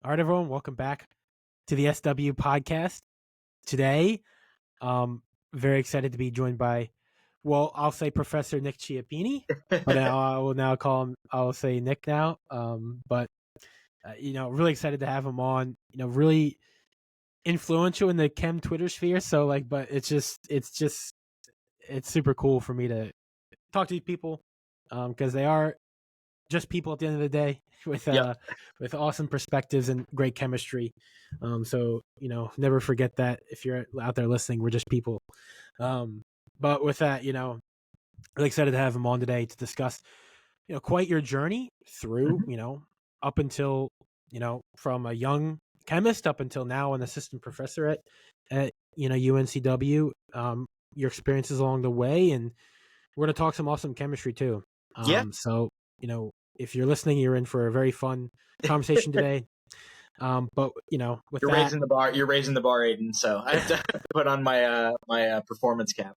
All right, everyone, welcome back to the SW podcast. Today, very excited to be joined by, well, I'll say Professor Nick Chiappini, but I will now call him, I'll say Nick now. Really excited to have him on, really influential in the chem Twitter sphere. So it's super cool for me to talk to these people, because they are just people at the end of the day with awesome perspectives and great chemistry. So never forget that if you're out there listening, we're just people. But with that, really excited to have him on today to discuss, quite your journey through, up until, from a young chemist up until now an assistant professor at UNCW, your experiences along the way. And we're going to talk some awesome chemistry too. So, if you're listening, you're in for a very fun conversation today. But with you're raising the bar, Aiden. So I have to put on my my performance cap.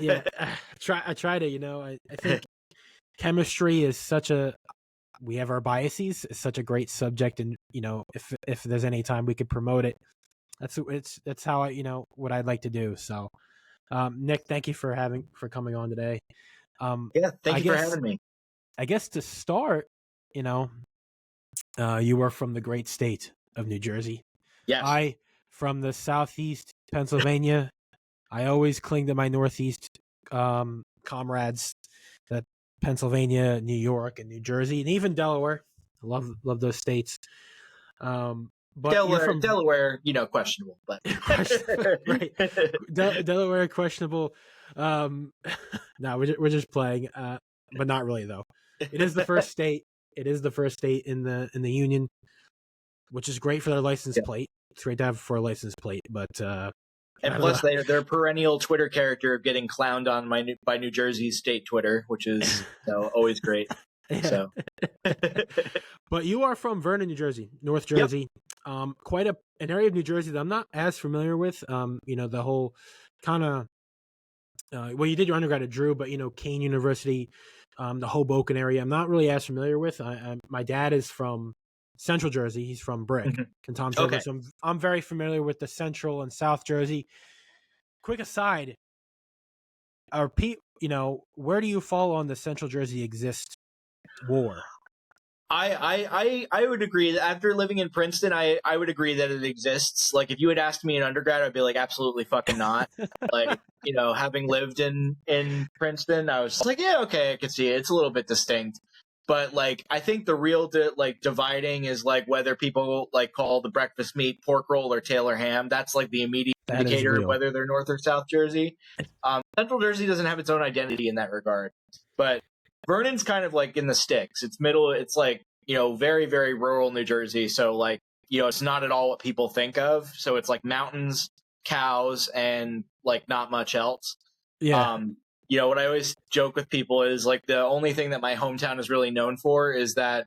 Yeah, I try to. I think chemistry is we have our biases. It's such a great subject, and if there's any time we could promote it, that's how what I'd like to do. So, Nick, thank you for coming on today. Thank you for having me. I guess to start, you are from the great state of New Jersey. Yes. I from the southeast Pennsylvania. I always cling to my northeast comrades, that Pennsylvania, New York, and New Jersey, and even Delaware. I love those states. But Delaware, questionable, but right. Delaware questionable. No, we're just playing, but not really though. It is the first state. It is the first state in the union, which is great for their license plate. It's great to have for a license plate, but and plus they're a perennial Twitter character of getting clowned on by New Jersey's state Twitter, which is always great. So, but you are from Vernon, New Jersey, North Jersey. Yep. Quite an area of New Jersey that I'm not as familiar with. The whole kind of you did your undergrad at Drew, but Kane University, the Hoboken area, I'm not really as familiar with. My dad is from Central Jersey. He's from Brick and Tom's River. So I'm very familiar with the Central and South Jersey. Quick aside, where do you fall on the Central Jersey exist war? I would agree that after living in Princeton, I would agree that it exists. Like, if you had asked me in undergrad, I'd be like, absolutely fucking not. Like, having lived in Princeton, I was like, yeah, okay, I can see it. It's a little bit distinct. But like, I think the real dividing is like whether people like call the breakfast meat pork roll or Taylor ham. That's like the immediate indicator of whether they're North or South Jersey. Central Jersey doesn't have its own identity in that regard, but Vernon's kind of like in the sticks. It's middle. It's like, very, very rural New Jersey. So like, it's not at all what people think of. So it's like mountains, cows, and like not much else. Yeah. What I always joke with people is like the only thing that my hometown is really known for is that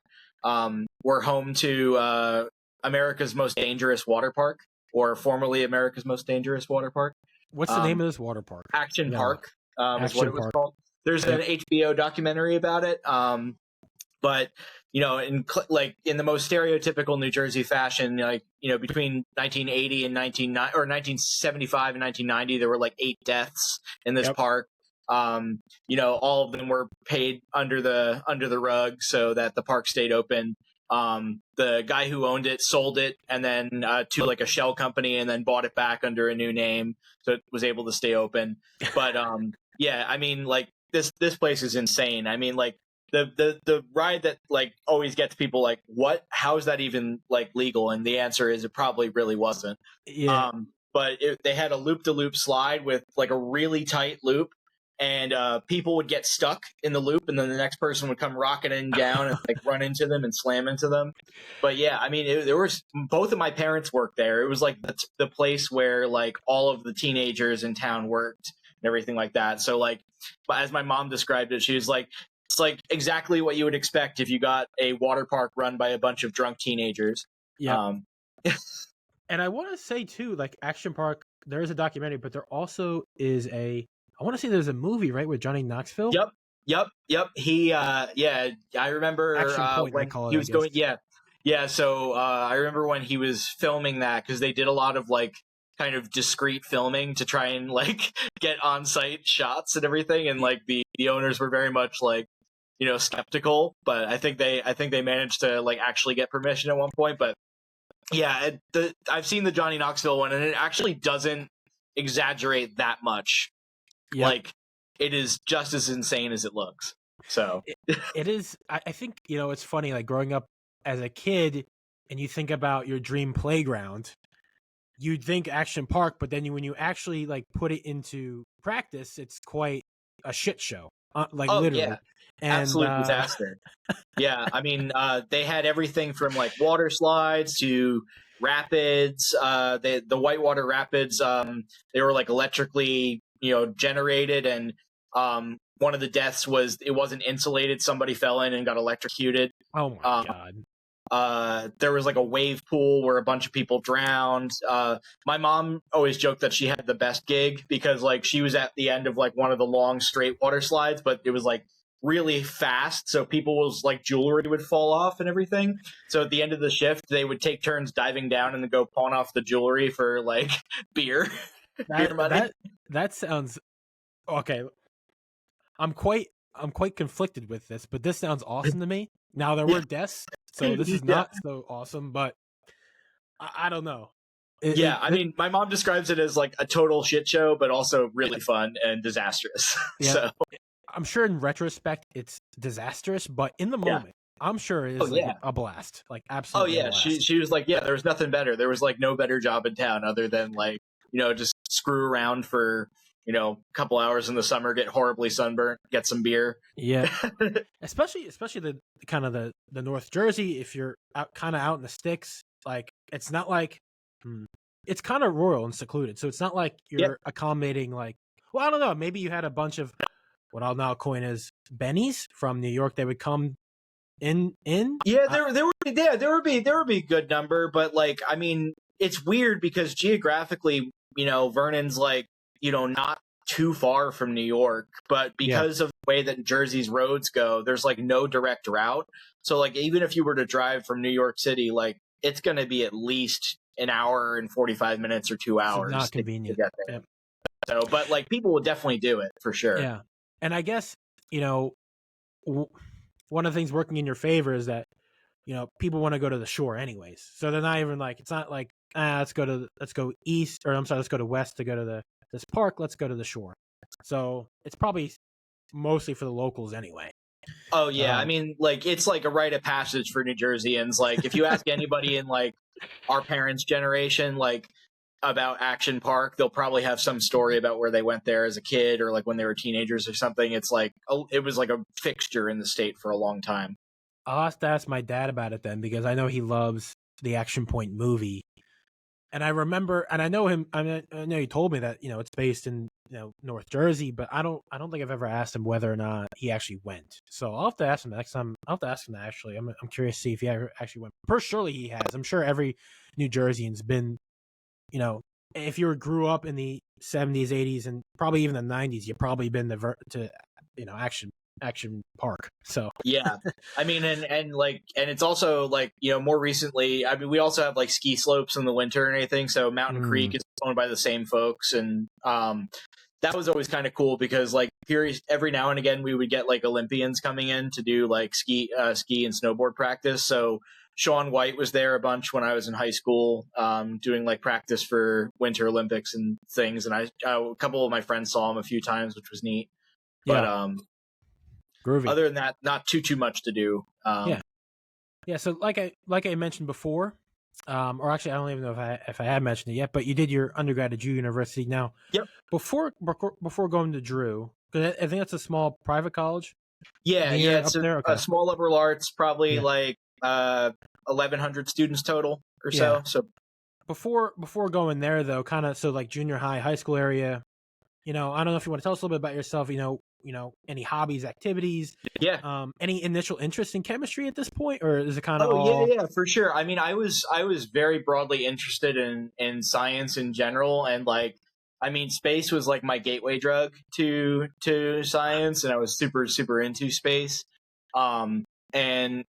we're home to America's most dangerous water park, or formerly America's most dangerous water park. What's the name of this water park? Action Park is what it was called. There's an HBO documentary about it. But in the most stereotypical New Jersey fashion, between 1980 and 1975 and 1990, there were like 8 deaths in this park. All of them were paid under the rug so that the park stayed open. The guy who owned it sold it and then to like a shell company and then bought it back under a new name, so it was able to stay open. But I mean, like this place is insane. I mean, like the ride that like always gets people like, what? How is that even like legal? And the answer is it probably really wasn't. Yeah. But they had a loop-to-loop slide with like a really tight loop. And people would get stuck in the loop, and then the next person would come rocketing down and like run into them and slam into them. But yeah, I mean, there was both of my parents worked there. It was like the place where like all of the teenagers in town worked and everything like that. So like, as my mom described it, she was like, it's like exactly what you would expect if you got a water park run by a bunch of drunk teenagers. Yeah. And I want to say too, like Action Park, there is a documentary, but there also is I want to say there's a movie, right, with Johnny Knoxville. Yep. He, I remember Action Point, when they call it, he was going. Yeah, Yeah, so I remember when he was filming that, because they did a lot of like kind of discreet filming to try and like get on-site shots and everything, and like the owners were very much like, you know, skeptical, but I think they managed to like actually get permission at one point. But yeah, I've seen the Johnny Knoxville one, and it actually doesn't exaggerate that much. Yep. Like, it is just as insane as it looks. So it is. I think, you know, it's funny, like growing up as a kid, and you think about your dream playground, you'd think Action Park, but then when you actually like put it into practice, it's quite a shit show. Like, literally. Yeah. And, absolute disaster. Yeah, I mean, they had everything from like water slides to rapids. The whitewater rapids, they were like electrically, you know, generated, and one of the deaths was it wasn't insulated. Somebody fell in and got electrocuted. Oh my god. There was like a wave pool where a bunch of people drowned. My mom always joked that she had the best gig because like she was at the end of like one of the long straight water slides, but it was like really fast, so people's like jewelry would fall off and everything. So at the end of the shift, they would take turns diving down and then go pawn off the jewelry for like beer. Beer money. That sounds okay. I'm quite conflicted with this, but this sounds awesome to me. Now there were deaths, so this is not so awesome, but I don't know. I mean, my mom describes it as like a total shit show, but also really fun and disastrous. Yeah. So I'm sure in retrospect it's disastrous, but in the moment, I'm sure it is a blast. Like, absolutely. Oh yeah, she was like, yeah, there was nothing better. There was like no better job in town other than like, you know, just screw around for, you know, a couple hours in the summer, get horribly sunburnt, get some beer. Yeah. especially the kind of the North Jersey, if you're out in the sticks, like it's not like it's kind of rural and secluded. So it's not like you're accommodating like, well, I don't know, maybe you had a bunch of what I'll now coin as bennies from New York. They would come in. Yeah, there would be a good number, but like, I mean, it's weird because geographically, you know, Vernon's like, you know, not too far from New York, but because of the way that Jersey's roads go, there's like no direct route. So like, even if you were to drive from New York City, like it's going to be at least an hour and 45 minutes or 2 hours. Not convenient. To get there. Yep. So, but like people will definitely do it for sure. Yeah. And I guess, you know, one of the things working in your favor is that, you know, people want to go to the shore anyways. So they're not even like, it's not like, let's go east, or I'm sorry, let's go to west to go to this park. Let's go to the shore. So it's probably mostly for the locals anyway. Oh yeah. I mean, like, it's like a rite of passage for New Jerseyans. Like, if you ask anybody in like our parents' generation, like, about Action Park, they'll probably have some story about where they went there as a kid or like when they were teenagers or something. It's like, it was like a fixture in the state for a long time. I'll have to ask my dad about it then, because I know he loves the Action Point movie. And I remember, and I know him, I know he told me that, you know, it's based in, you know, North Jersey, but I don't think I've ever asked him whether or not he actually went. So I'll have to ask him next time. I'll have to ask him that, actually. I'm curious to see if he ever actually went. Surely he has. I'm sure every New Jerseyan's been, you know, if you grew up in the 70s, 80s, and probably even the 90s, you've probably been to you know, Action Park. So yeah, I mean, and it's also like, you know, more recently, I mean, we also have like ski slopes in the winter and anything. So Mountain Creek is owned by the same folks, and that was always kind of cool because like every now and again we would get like Olympians coming in to do like ski and snowboard practice. So Shaun White was there a bunch when I was in high school, doing like practice for Winter Olympics and things. And a couple of my friends saw him a few times, which was neat. Yeah. But groovy. Other than that, not too much to do. Yeah. So like I mentioned before, or actually I don't even know if I had mentioned it yet, but you did your undergrad at Drew University. Now, yep. Before going to Drew, because I think that's a small private college. Yeah, it's a small liberal arts, probably like 1,100 students total or so. So before going there though, kind of, so like junior high school area, you know, I don't know if you want to tell us a little bit about yourself. You know, any hobbies, activities, any initial interest in chemistry at this point, or is it kind of yeah, for sure. I mean, I was very broadly interested in science in general, and like, I mean, space was like my gateway drug to science, and I was super into space. I mean,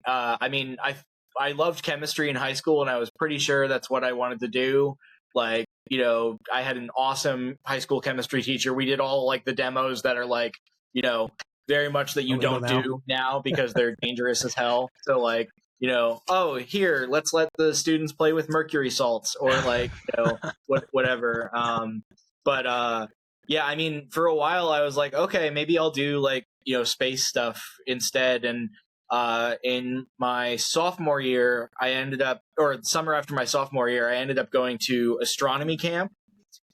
I loved chemistry in high school, and I was pretty sure that's what I wanted to do. Like, you know, I had an awesome high school chemistry teacher. We did all like the demos that are like, you know, very much that you don't do now because they're dangerous as hell. So like, you know, oh, here, let's let the students play with mercury salts, or like, you know, whatever. Yeah, I mean, for a while I was like, okay, maybe I'll do like, you know, space stuff instead. And in my sophomore year, or the summer after my sophomore year, I ended up going to astronomy camp.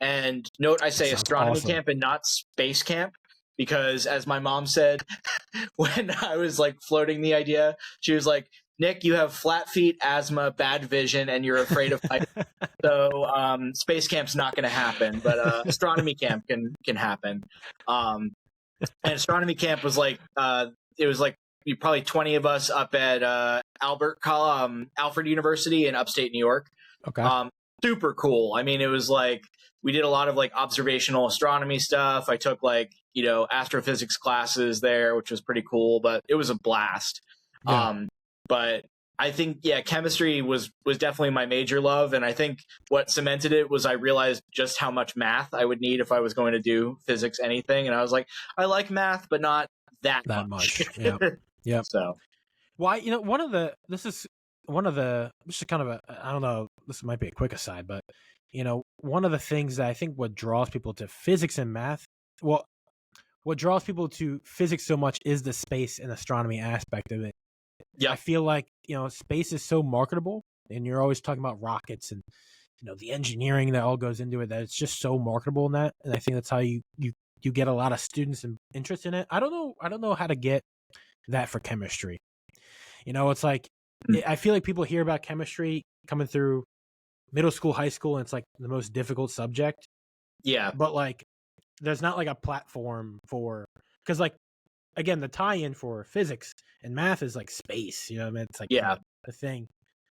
And note, I say astronomy camp and not space camp, because as my mom said, when I was like floating the idea, she was like, Nick, you have flat feet, asthma, bad vision, and you're afraid of heights. So space camp's not going to happen, but astronomy camp can happen. And astronomy camp was like, it was like probably 20 of us up at Alfred University in upstate New York. Okay. Super cool. I mean, it was like, we did a lot of like observational astronomy stuff. I took like, you know, astrophysics classes there, which was pretty cool, but it was a blast. Yeah. But I think, yeah, chemistry was definitely my major love. And I think what cemented it was I realized just how much math I would need if I was going to do physics, anything. And I was like, I like math, but not that much. Yeah. Yeah. So, well, you know, this is kind of a, I don't know, this might be a quick aside, but, you know, one of the things that I think what draws people to physics and math, well, what draws people to physics so much is the space and astronomy aspect of it. Yeah. I feel like, you know, space is so marketable, and you're always talking about rockets and, you know, the engineering that all goes into it, that it's just so marketable in that. And I think that's how you get a lot of students and interest in it. I don't know how to get that for chemistry. You know, it's like, I feel like people hear about chemistry coming through middle school, high school, and it's like the most difficult subject. Yeah. But like, there's not like a platform for, because like, again, the tie-in for physics and math is like space, you know what I mean? It's like the thing.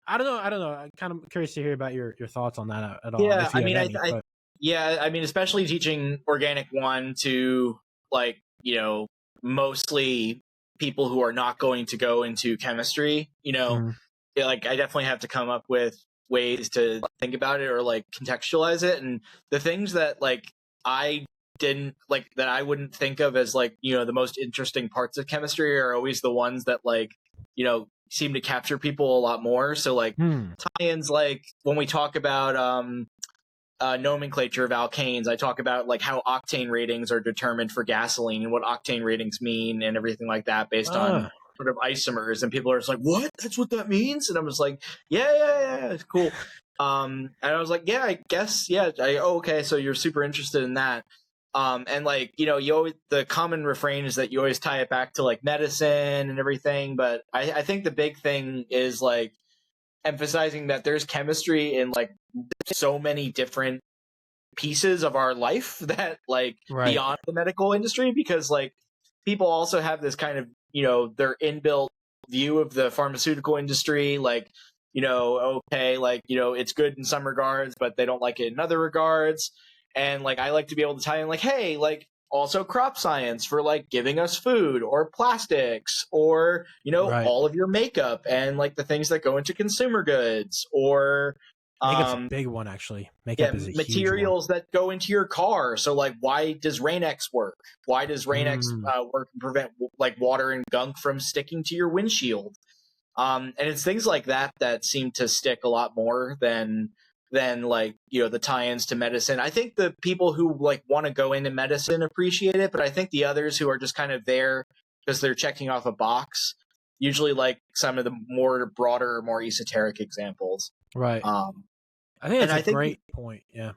I don't know. I'm kind of curious to hear about your thoughts on that at all. Yeah, I mean, especially teaching Organic 1 to like, you know, mostly people who are not going to go into chemistry, you know, like I definitely have to come up with ways to think about it or like contextualize it. And the things that like I wouldn't think of as like, you know, the most interesting parts of chemistry are always the ones that like, you know, seem to capture people a lot more. So like tie-ins, like when we talk about nomenclature of alkanes, I talk about like how octane ratings are determined for gasoline and what octane ratings mean and everything like that based on sort of isomers. And people are just like, what? That's what that means? And I'm just like, yeah, it's cool. And I was like, yeah, I guess, yeah. Okay, so you're super interested in that. And like, you know, the common refrain is that you always tie it back to like medicine and everything. But I think the big thing is like emphasizing that there's chemistry in like so many different pieces of our life that like beyond the medical industry, because like people also have this kind of, you know, their inbuilt view of the pharmaceutical industry. Like, you know, okay, like, you know, it's good in some regards, but they don't like it in other regards. And like, I like to be able to tie in like, hey, like also crop science for like giving us food or plastics or, you know, all of your makeup and like the things that go into consumer goods or makeup's a big one, actually. Makeup is a materials huge one. that go into your car. So like, why does Rain-X work? Why does Rain-X work and prevent like water and gunk from sticking to your windshield? And it's things like that that seem to stick a lot more than like, you know, the tie-ins to medicine. I think the people who like want to go into medicine appreciate it, but I think the others who are just kind of there because they're checking off a box usually like some of the more broader, more esoteric examples. Right. I think that's a great point. Yeah.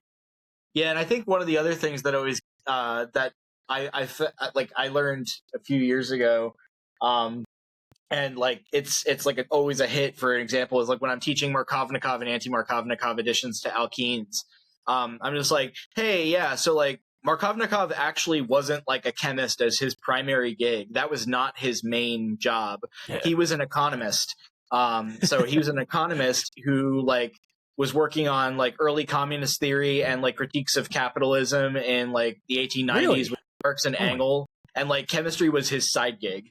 Yeah, and I think one of the other things that always that I learned a few years ago, and like it's like always a hit. For an example, is like when I'm teaching Markovnikov and anti-Markovnikov additions to alkenes. I'm just like, hey, yeah, so like Markovnikov actually wasn't like a chemist as his primary gig. That was not his main job. Yeah. He was an economist. So he was an economist who like was working on like early communist theory and like critiques of capitalism in like the 1890s with Marx and Engels, and like chemistry was his side gig.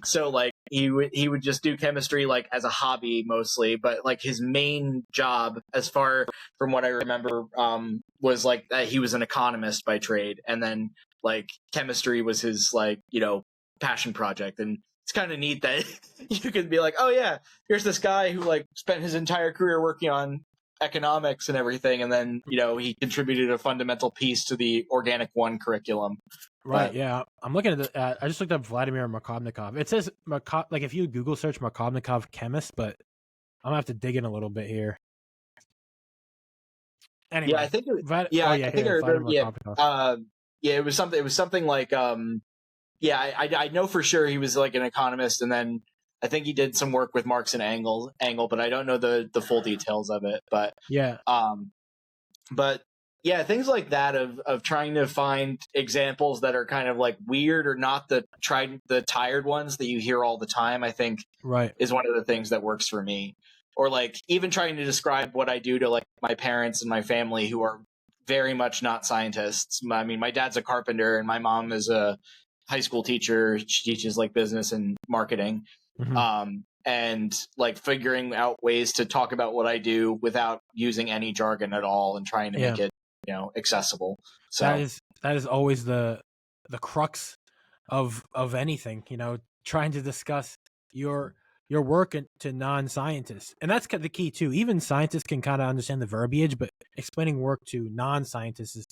So like he would just do chemistry like as a hobby mostly, but like his main job, as far from what I remember, was like he was an economist by trade, and then like chemistry was his like passion project. And it's kind of neat that you could be like, oh yeah, here's this guy who like spent his entire career working on economics and everything, and then he contributed a fundamental piece to the Organic 1 curriculum. Right. Yeah, I'm looking at the. I just looked up Vladimir Makovnikov. It says like if you Google search Makovnikov chemist, but I'm gonna have to dig in a little bit here. Anyway, yeah, I think. It was something. It was something like. I know for sure he was like an economist, and then I think he did some work with Marx and Engel, but I don't know the full details of it. But yeah, things like that of trying to find examples that are kind of like weird or not the tired ones that you hear all the time, I think is one of the things that works for me. Or like even trying to describe what I do to like my parents and my family who are very much not scientists. I mean, my dad's a carpenter and my mom is a high school teacher. She teaches like business and marketing. And like figuring out ways to talk about what I do without using any jargon at all and trying to make it accessible. So that is always the crux of anything, trying to discuss your work to non-scientists. And that's the key too. Even scientists can kind of understand the verbiage, but explaining work to non-scientists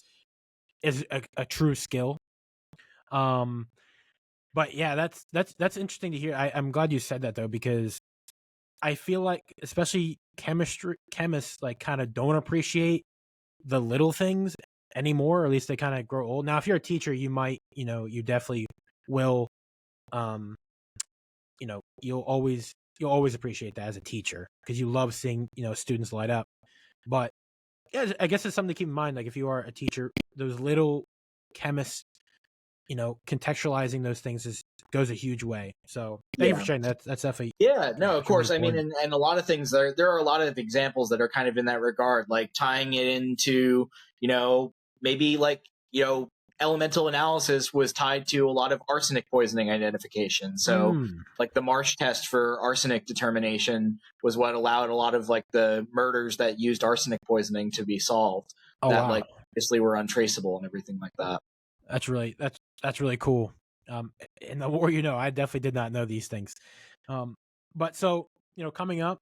is a true skill. But yeah, that's interesting to hear. I'm glad you said that though, because I feel like especially chemists like kind of don't appreciate the little things anymore, or at least they kind of grow old. Now, if you're a teacher, you might, you definitely will, you'll always appreciate that as a teacher because you love seeing, students light up. But yeah, I guess it's something to keep in mind. Like if you are a teacher, those little chemists, contextualizing those things goes a huge way. So thank you for sharing that. That's definitely of course. I mean, and a lot of things there are a lot of examples that are kind of in that regard, like tying it into maybe like elemental analysis was tied to a lot of arsenic poisoning identification. So like the Marsh test for arsenic determination was what allowed a lot of like the murders that used arsenic poisoning to be solved like obviously were untraceable and everything like that. That's really cool. And the more I definitely did not know these things. But so, coming up,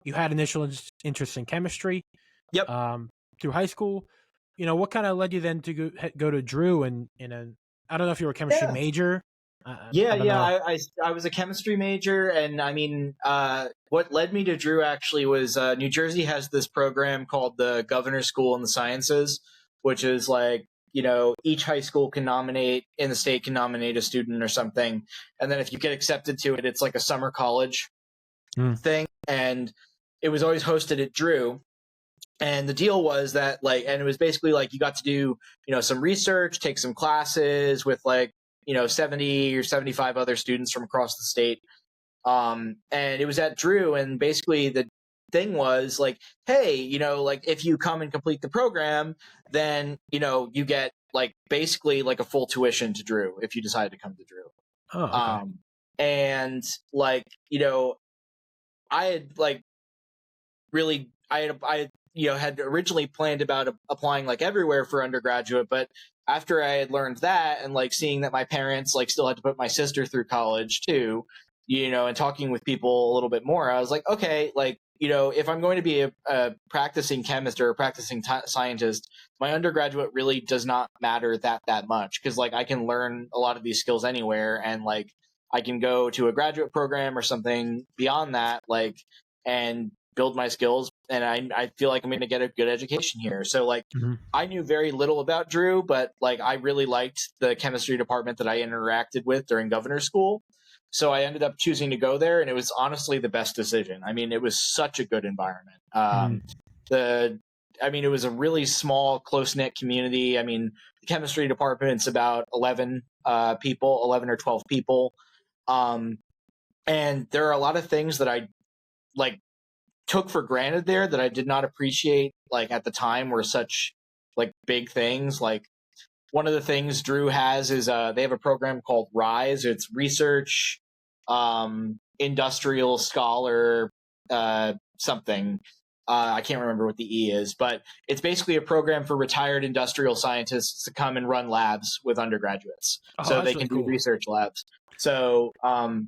you had initial interest in chemistry. Yep. Through high school, what kind of led you then to go to Drew and I don't know if you were a chemistry major. I was a chemistry major, and I mean, what led me to Drew actually was New Jersey has this program called the Governor's School in the Sciences, which is like each high school can nominate in the state can nominate a student or something, and then if you get accepted to it, it's like a summer college thing, and it was always hosted at Drew. And the deal was that and it was basically like you got to do some research, take some classes with 70 or 75 other students from across the state, and it was at Drew. And basically the thing was like, hey, if you come and complete the program, then you get basically a full tuition to Drew if you decide to come to Drew. Okay. And I had really I had originally planned about applying everywhere for undergraduate, but after I had learned that and seeing that my parents still had to put my sister through college too, and talking with people a little bit more, I was like, okay, if I'm going to be a practicing chemist or a practicing scientist, my undergraduate really does not matter that much, because I can learn a lot of these skills anywhere, and I can go to a graduate program or something beyond that, and build my skills, and I feel like I'm going to get a good education here. So I knew very little about Drew, but I really liked the chemistry department that I interacted with during Governor's School. So I ended up choosing to go there, and it was honestly the best decision. I mean, it was such a good environment. It was a really small, close-knit community. I mean, the chemistry department's about 11 or 12 people. And there are a lot of things that I took for granted there that I did not appreciate at the time were such big things. One of the things Drew has is they have a program called RISE. It's research, industrial scholar something. I can't remember what the E is, but it's basically a program for retired industrial scientists to come and run labs with undergraduates, so they can do research labs. So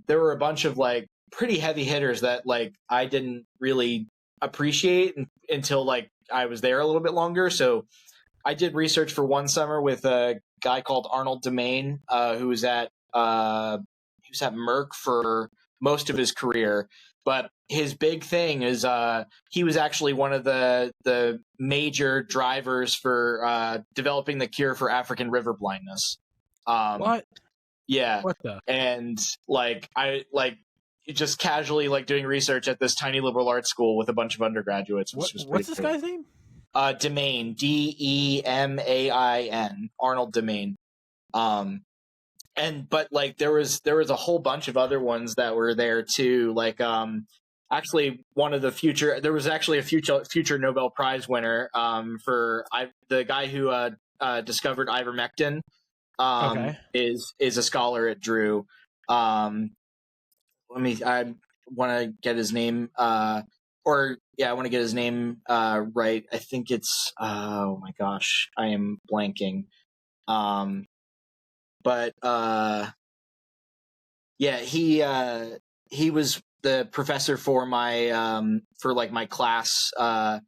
there were a bunch of like pretty heavy hitters that like I didn't really appreciate until like I was there a little bit longer. So I did research for one summer with a guy called Arnold Domain, who was at Merck for most of his career. But his big thing is he was actually one of the major drivers for developing the cure for African river blindness. What? Yeah. What the? And like I like just casually like doing research at this tiny liberal arts school with a bunch of undergraduates. What's this guy's name? Domain, Demain, Arnold Domain. But like there was a whole bunch of other ones that were there too. Like actually there was actually a future Nobel Prize winner for the guy who discovered ivermectin. Is a scholar at Drew. I want to get his name right. I think it's oh my gosh, I am blanking. But he was the professor for my my class that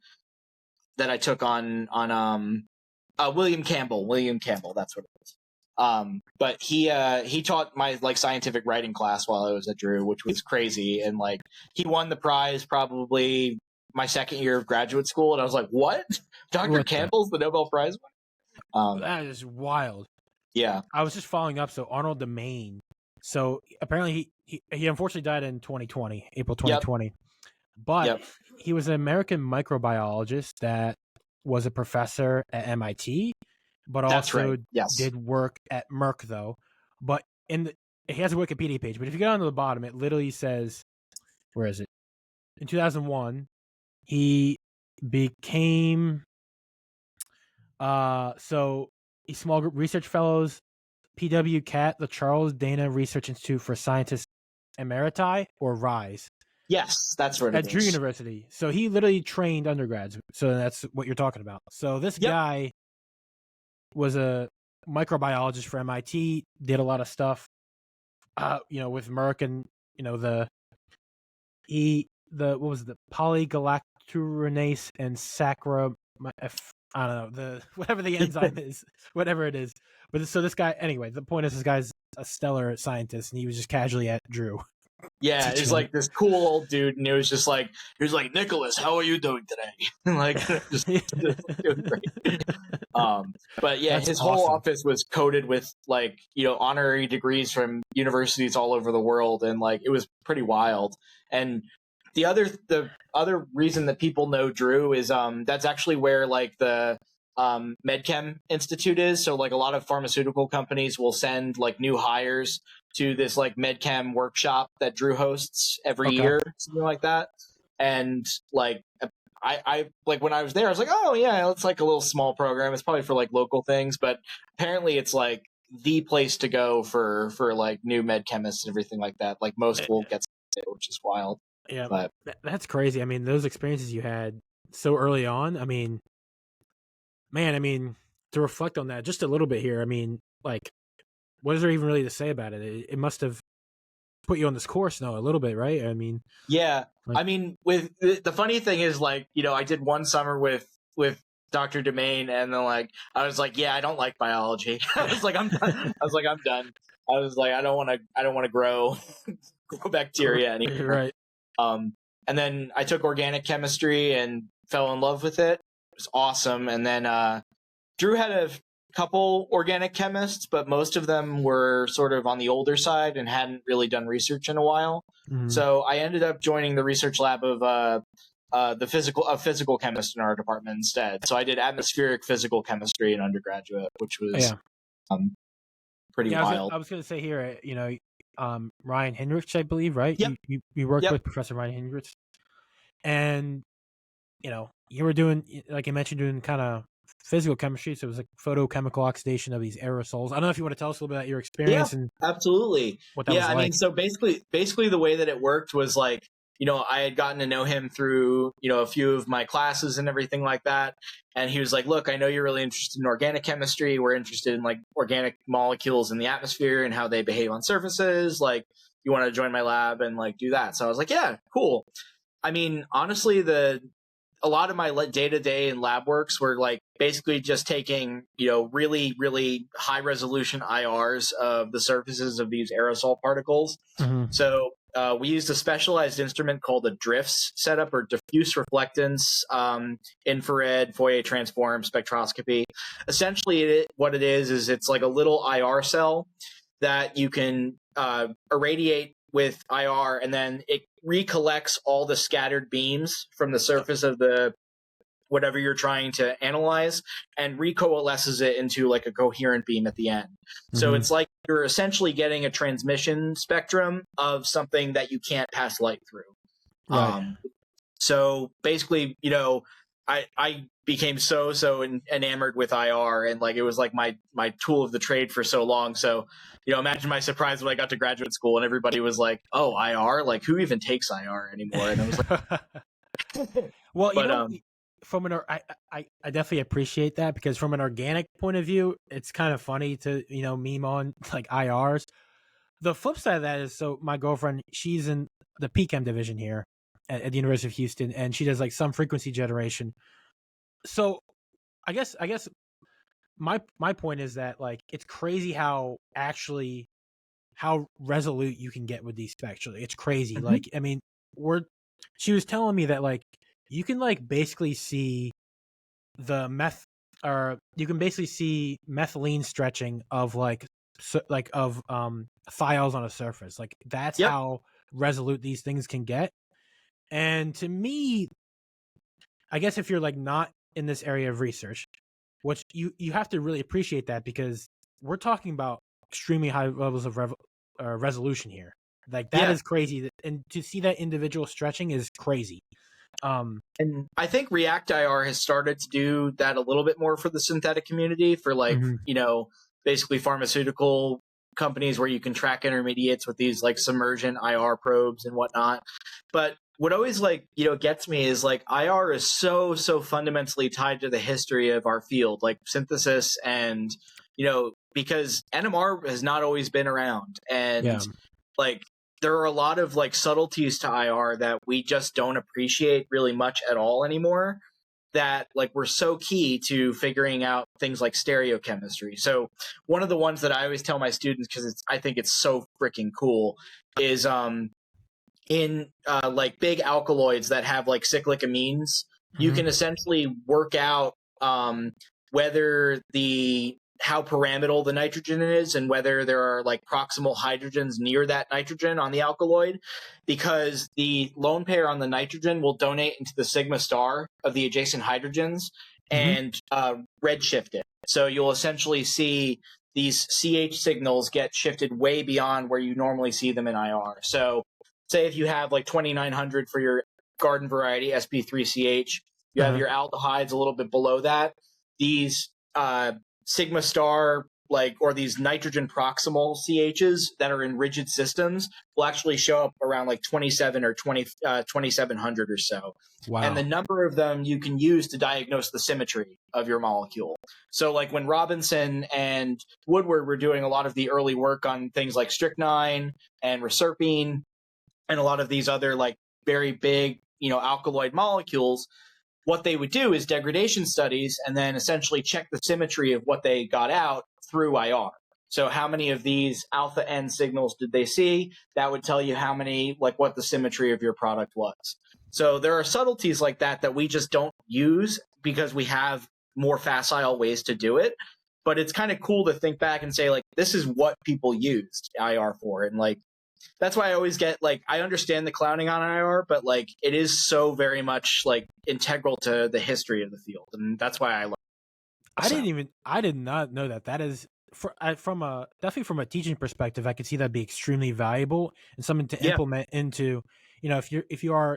I took on William Campbell, that's what it is. But he taught my like scientific writing class while I was at Drew, which was crazy, and like he won the prize probably my second year of graduate school, and I was like, what? Dr. Campbell's the Nobel Prize winner? That is wild. Yeah. I was just following up. So Arnold Domain. So apparently he unfortunately died in 2020, April 2020. Yep. But he was an American microbiologist that was a professor at MIT, but also did work at Merck though. But he has a Wikipedia page, but if you go down to the bottom, it literally says, where is it? In 2001, he became small group research fellows, PW-CAT, the Charles Dana Research Institute for Scientists Emeriti, or RISE. Yes, that's what it is. At Drew University. So he literally trained undergrads. So that's what you're talking about. So this guy was a microbiologist for MIT, did a lot of stuff, with Merck and, what was it, the polygalacturonase and I don't know, whatever the enzyme is, whatever it is. But so this guy, anyway, the point is this guy's a stellar scientist, and he was just casually at Drew. Yeah, he's like this cool old dude, and he was like, Nicholas, how are you doing today? Like, just doing great. But yeah, his whole office was coated with like, honorary degrees from universities all over the world, and like it was pretty wild. And the other reason that people know Drew is that's actually where like the MedChem Institute is. So like a lot of pharmaceutical companies will send like new hires to this like MedChem workshop that Drew hosts every year, something like that. And like I like when I was there, I was like, oh yeah, it's like a little small program. It's probably for like local things, but apparently it's like the place to go for like new med chemists and everything like that. Like most will get it, which is wild. Yeah, but that's crazy. I mean, those experiences you had so early on. I mean, man, to reflect on that just a little bit here. I mean, like, what is there even really to say about it? It must have put you on this course now a little bit, right? I mean, yeah. I mean, with the funny thing is, like, I did one summer with Dr. Domain, and then like I was like, yeah, I don't like biology. I was like, I'm done. I was like, I don't want to grow bacteria anymore. Right. And then I took organic chemistry and fell in love with it. It was awesome. And then Drew had a couple organic chemists, but most of them were sort of on the older side and hadn't really done research in a while. Mm-hmm. So I ended up joining the research lab of a physical chemist in our department instead. So I did atmospheric physical chemistry in undergraduate, which was pretty wild. I was going to say here, Ryan Hinrichs, I believe, right? Yep. You worked with Professor Ryan Hinrichs, and you were doing, like I mentioned, doing kind of physical chemistry, so it was like photochemical oxidation of these aerosols. I don't know if you want to tell us a little bit about your experience and absolutely. what that was like. I mean, so basically the way that it worked was like, I had gotten to know him through, a few of my classes and everything like that. And he was like, look, I know you're really interested in organic chemistry. We're interested in like organic molecules in the atmosphere and how they behave on surfaces. Like, you want to join my lab and like do that? So I was like, yeah, cool. I mean, honestly, a lot of my day-to-day and lab works were like basically just taking, really, really high resolution IRs of the surfaces of these aerosol particles. Mm-hmm. So we used a specialized instrument called a DRIFS setup, or diffuse reflectance, infrared Fourier transform spectroscopy. Essentially, what it is it's like a little IR cell that you can irradiate with IR, and then it recollects all the scattered beams from the surface of the whatever you're trying to analyze and recoalesces it into like a coherent beam at the end. Mm-hmm. So it's like you're essentially getting a transmission spectrum of something that you can't pass light through. Right. So basically, I became so enamored with IR, and like it was like my tool of the trade for so long. So, imagine my surprise when I got to graduate school and everybody was like, "Oh, IR? Like, who even takes IR anymore?" And I was like, "Well, from I definitely appreciate that, because from an organic point of view, it's kind of funny to meme on like IRs. The flip side of that is, so my girlfriend, she's in the PChem division here at the University of Houston, and she does like some frequency generation. So I guess my point is that like it's crazy how resolute you can get with these spectra. It's crazy. Mm-hmm. Like, I mean, she was telling me that like you can like basically see the you can basically see methylene stretching of thiols on a surface. Like that's how resolute these things can get. And to me, I guess if you're like not in this area of research, which you have to really appreciate that, because we're talking about extremely high levels of resolution here. Like that is crazy, and to see that individual stretching is crazy. And I think React IR has started to do that a little bit more for the synthetic community, for like, mm-hmm. Basically pharmaceutical companies where you can track intermediates with these like submersion IR probes and whatnot. But what always like, gets me is like IR is so fundamentally tied to the history of our field, like synthesis, and, because NMR has not always been around. And like, there are a lot of like subtleties to IR that we just don't appreciate really much at all anymore, that like were so key to figuring out things like stereochemistry. So one of the ones that I always tell my students, because I think it's so freaking cool, is in like big alkaloids that have like cyclic amines, mm-hmm. you can essentially work out whether how pyramidal the nitrogen is, and whether there are like proximal hydrogens near that nitrogen on the alkaloid, because the lone pair on the nitrogen will donate into the sigma star of the adjacent hydrogens, mm-hmm. and redshift it. So you'll essentially see these CH signals get shifted way beyond where you normally see them in IR. So say if you have like 2900 for your garden variety sp3ch, you have your aldehydes a little bit below that. These sigma star, like, or these nitrogen proximal CHs that are in rigid systems will actually show up around like 27 or 2700 or so. Wow. And the number of them you can use to diagnose the symmetry of your molecule. So like when Robinson and Woodward were doing a lot of the early work on things like strychnine and reserpine and a lot of these other like very big, alkaloid molecules, what they would do is degradation studies and then essentially check the symmetry of what they got out through IR. So how many of these alpha N signals did they see? That would tell you how many, like what the symmetry of your product was. So there are subtleties like that we just don't use because we have more facile ways to do it. But it's kind of cool to think back and say, like, this is what people used IR for. And like, that's why I always get like, I understand the clowning on IR, but like it is so very much like integral to the history of the field, and that's why I love it. I did not know that. That is definitely from a teaching perspective, I could see that be extremely valuable and something to implement into, if you're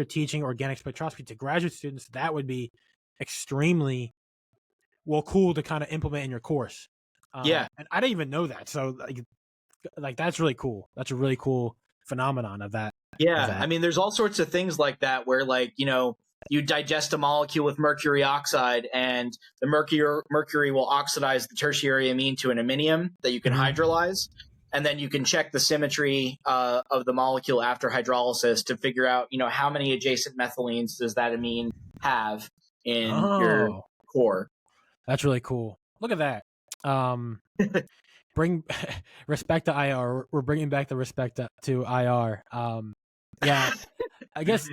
teaching organic spectroscopy to graduate students, that would be extremely cool to kind of implement in your course. Yeah. And I didn't even know that. So like that's really cool. That's a really cool phenomenon of that. Yeah. I mean, there's all sorts of things like that where, like, you know, you digest a molecule with mercury oxide, and the mercury will oxidize the tertiary amine to an aminium that you can hydrolyze. And then you can check the symmetry of the molecule after hydrolysis to figure out, you know, how many adjacent methylenes does that amine have in your core. That's really cool. Look at that. Bring respect to IR. We're bringing back the respect to IR. Yeah, I guess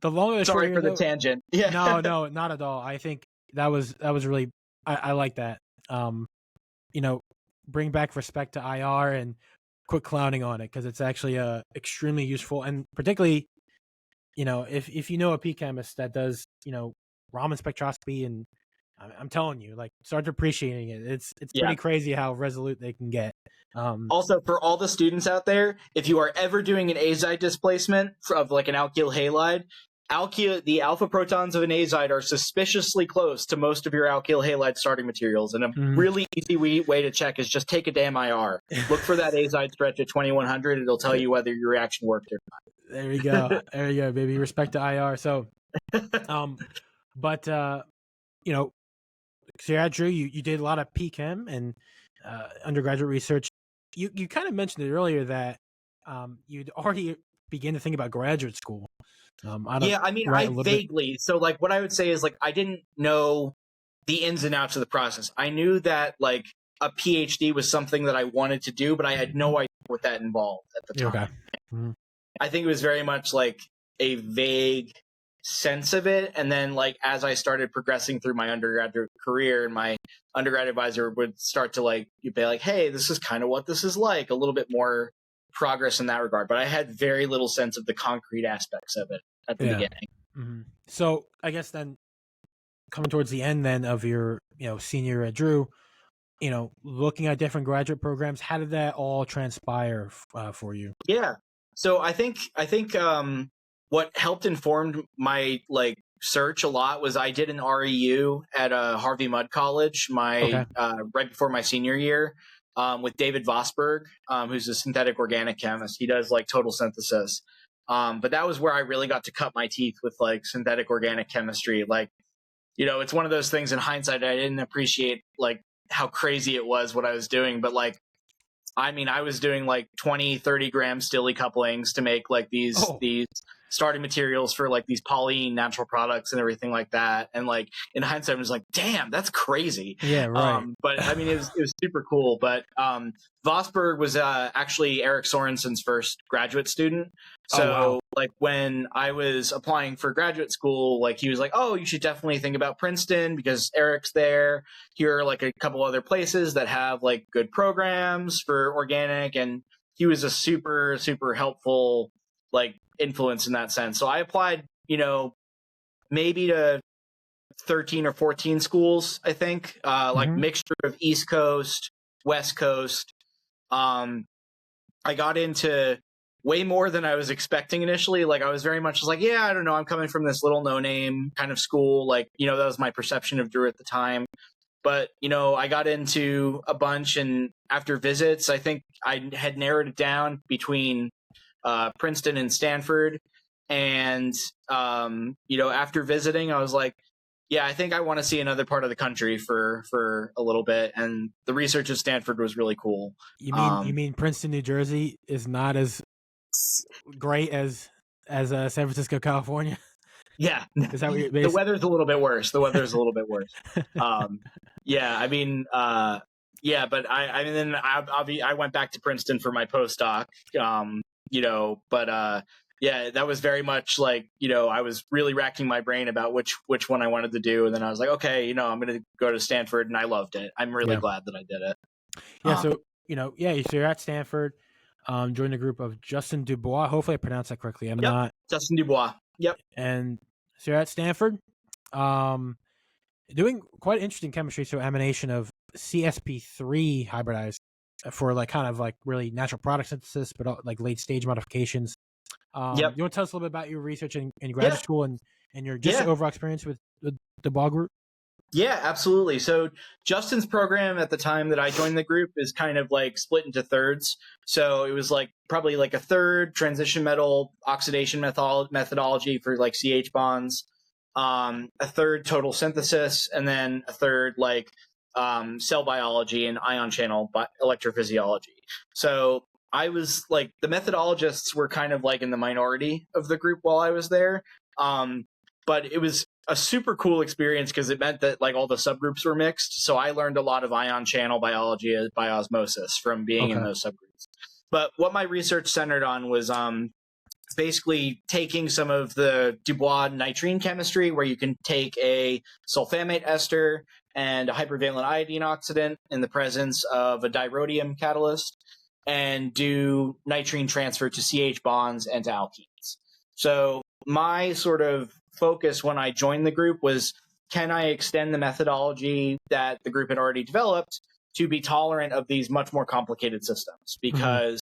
the longer the Sorry for the tangent. Yeah. No, not at all. I think that was really. I like that. You know, bring back respect to IR and quit clowning on it, because it's actually extremely useful, and particularly, you know, if you know a P chemist that does, you know, Raman spectroscopy, and I'm telling you, like, start appreciating it. It's pretty crazy how resolute they can get. Also, for all the students out there, if you are ever doing an azide displacement of like an alkyl halide, the alpha protons of an azide are suspiciously close to most of your alkyl halide starting materials. And a really easy way to check is just take a damn IR. Look for that azide stretch at 2100. It'll tell you whether your reaction worked or not. There you go. There you go, baby. Respect to IR. So, but, you know, so you're at Drew, you did a lot of PChem and undergraduate research. You kind of mentioned it earlier that you'd already begin to think about graduate school. I mean, I vaguely. So, like, what I would say is, like, I didn't know the ins and outs of the process. I knew that, like, a PhD was something that I wanted to do, but I had no idea what that involved at the time. Okay. Mm-hmm. I think it was very much like a vague sense of it. And then, like, as I started progressing through my undergraduate career, and my undergrad advisor would start to, like, you'd be like, hey, this is kind of what this is like, a little bit more progress in that regard. But I had very little sense of the concrete aspects of it at the beginning. Mm-hmm. So I guess then, coming towards the end then of your, you know, senior at Drew, you know, looking at different graduate programs, how did that all transpire for you? Yeah. So I think what helped inform my, like, search a lot was I did an REU at Harvey Mudd College right before my senior year with David Vosberg, who's a synthetic organic chemist. He does, like, total synthesis. But that was where I really got to cut my teeth with, like, synthetic organic chemistry. Like, you know, it's one of those things in hindsight I didn't appreciate, like, how crazy it was what I was doing. But, like, I mean, I was doing like 20, 30 gram Stille couplings to make, like, these starting materials for, like, these polyene natural products and everything like that. And, like, in hindsight, I was like, damn, that's crazy. Yeah, right. But I mean, it was super cool. But Vosberg was actually Eric Sorensen's first graduate student. So like, when I was applying for graduate school, like, he was like, oh, you should definitely think about Princeton because Eric's there. Here are, like, a couple other places that have, like, good programs for organic. And he was a super, super helpful, like, influence in that sense. So I applied, you know, maybe to 13 or 14 schools, I think, like, mixture of East Coast, West Coast. I got into way more than I was expecting initially. Like, I was very much like, yeah, I don't know, I'm coming from this little no-name kind of school. Like, you know, that was my perception of Drew at the time. But, you know, I got into a bunch, and after visits, I think I had narrowed it down between Princeton and Stanford. And, you know, after visiting, I was like, yeah, I think I want to see another part of the country for a little bit. And the research at Stanford was really cool. You mean Princeton, New Jersey is not as great as San Francisco, California? Yeah. Is that what you're the weather's a little bit worse. Yeah, I mean, yeah, but I mean, then I went back to Princeton for my postdoc, you know, but yeah, that was very much like, you know, I was really racking my brain about which one I wanted to do. And then I was like, okay, you know, I'm going to go to Stanford, and I loved it. I'm really glad that I did it. Yeah. So, you know, so you're at Stanford, joined a group of Justin Dubois. Hopefully I pronounced that correctly. I'm not. Justin Dubois. Yep. And so you're at Stanford, doing quite interesting chemistry. So amination of CSP3 hybridized for, like, kind of like really natural product synthesis, but like late stage modifications. Yep. You want to tell us a little bit about your research in graduate Yeah. school and your just overall experience with the Bois group? Yeah, absolutely. So Justin's program at the time that I joined the group is kind of like split into thirds. So it was like probably like a third transition metal oxidation methodology for like CH bonds, a third total synthesis, and then a third like cell biology and ion channel electrophysiology. So I was like, the methodologists were kind of like in the minority of the group while I was there. But it was a super cool experience because it meant that like all the subgroups were mixed. So I learned a lot of ion channel biology by osmosis from being in those subgroups. But what my research centered on was basically taking some of the Dubois nitrine chemistry, where you can take a sulfamate ester and a hypervalent iodine oxidant in the presence of a dirodium catalyst, and do nitrine transfer to CH bonds and to alkenes. So my sort of focus when I joined the group was, can I extend the methodology that the group had already developed to be tolerant of these much more complicated systems? Because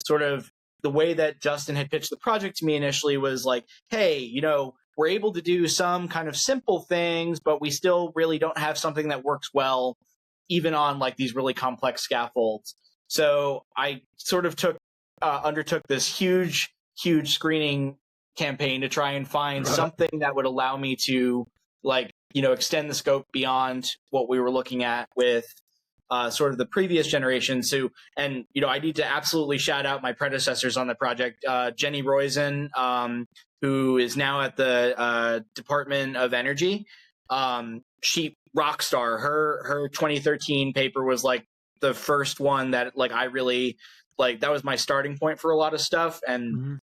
sort of the way that Justin had pitched the project to me initially was like, hey, you know, we're able to do some kind of simple things, but we still really don't have something that works well, even on like these really complex scaffolds. So I sort of undertook this huge screening campaign to try and find something that would allow me to, like, you know, extend the scope beyond what we were looking at with sort of the previous generation. So, and, you know, I need to absolutely shout out my predecessors on the project, Jenny Roizen, who is now at the Department of Energy. She rock star. Her 2013 paper was like the first one that like I really like. That was my starting point for a lot of stuff. And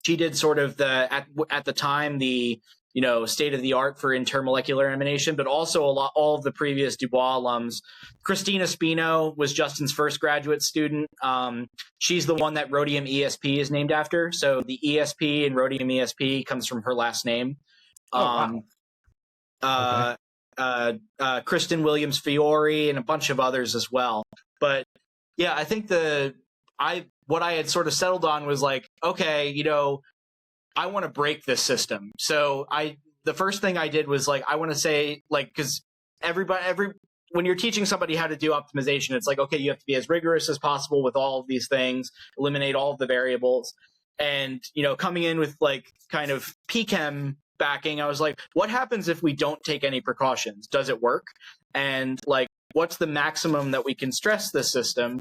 she did sort of at the time the, you know, state of the art for intermolecular amination, but also all of the previous Dubois alums. Christina Spino was Justin's first graduate student. She's the one that rhodium ESP is named after. So the ESP in rhodium ESP comes from her last name. Kristen Williams Fiore and a bunch of others as well. But yeah, I think what I had sort of settled on was like, okay, you know, I want to break this system. So the first thing I did was like, I want to say, like, because when you're teaching somebody how to do optimization, it's like, okay, you have to be as rigorous as possible with all of these things, eliminate all of the variables. And, you know, coming in with like kind of PChem backing, I was like, what happens if we don't take any precautions? Does it work? And like, what's the maximum that we can stress this system?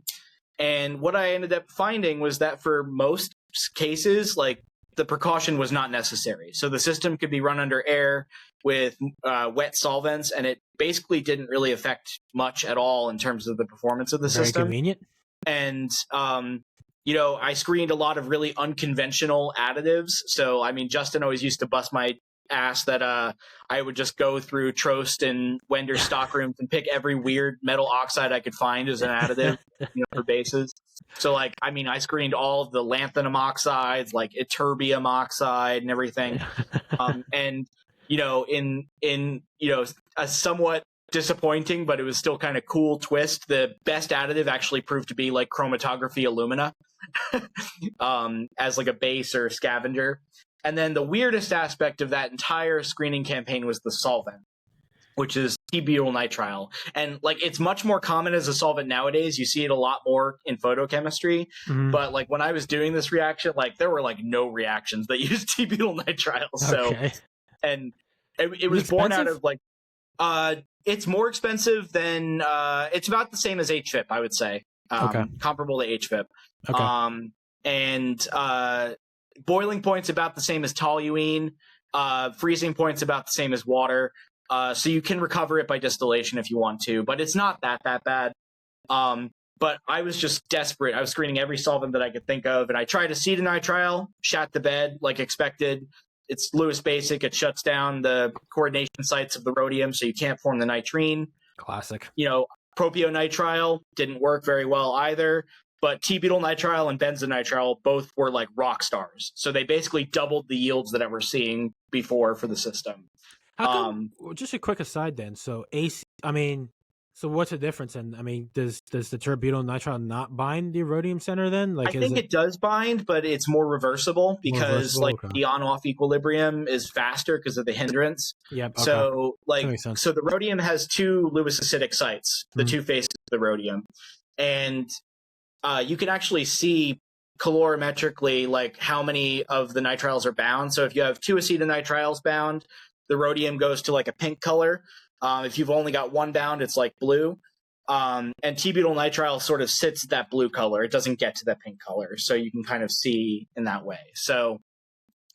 And what I ended up finding was that for most cases, like, the precaution was not necessary. So the system could be run under air with wet solvents, and it basically didn't really affect much at all in terms of the performance of the system. Very convenient. And, you know, I screened a lot of really unconventional additives. So, I mean, Justin always used to bust my ass that I would just go through Trost and Wender stockrooms and pick every weird metal oxide I could find as an additive, you know, for bases. So, like, I mean, I screened all of the lanthanum oxides, like ytterbium oxide and everything. And, you know, in you know, a somewhat disappointing, but it was still kind of cool twist, the best additive actually proved to be like chromatography alumina as like a base or scavenger. And then the weirdest aspect of that entire screening campaign was the solvent, which is T-butyl nitrile. And like, it's much more common as a solvent nowadays. You see it a lot more in photochemistry. But like when I was doing this reaction, like there were like no reactions that used T-butyl nitrile. So, and it was born out of like, it's more expensive than, it's about the same as HFIP, I would say. Comparable to HFIP. Boiling point's about the same as toluene. Freezing point's about the same as water. So you can recover it by distillation if you want to, but it's not that bad. But I was just desperate. I was screening every solvent that I could think of, and I tried acetonitrile, shat the bed like expected. It's Lewis basic. It shuts down the coordination sites of the rhodium, so you can't form the nitrine. Classic. You know, propionitrile didn't work very well either. But T-butyl nitrile and benzonitrile both were like rock stars. So they basically doubled the yields that I was seeing before for the system. How come, just a quick aside then. So I mean, So what's the difference? And I mean, does the terbutyl nitrile not bind the rhodium center then? Like, I think it does bind, but it's more reversible because like the on-off equilibrium is faster because of the hindrance. Yep. Okay. So so the rhodium has two Lewis acidic sites, the two faces of the rhodium, and you can actually see colorimetrically like how many of the nitriles are bound. So if you have two acetonitriles bound, the rhodium goes to like a pink color. If you've only got one bound, it's like blue. And T-butyl nitrile sort of sits at that blue color. It doesn't get to that pink color. So you can kind of see in that way. So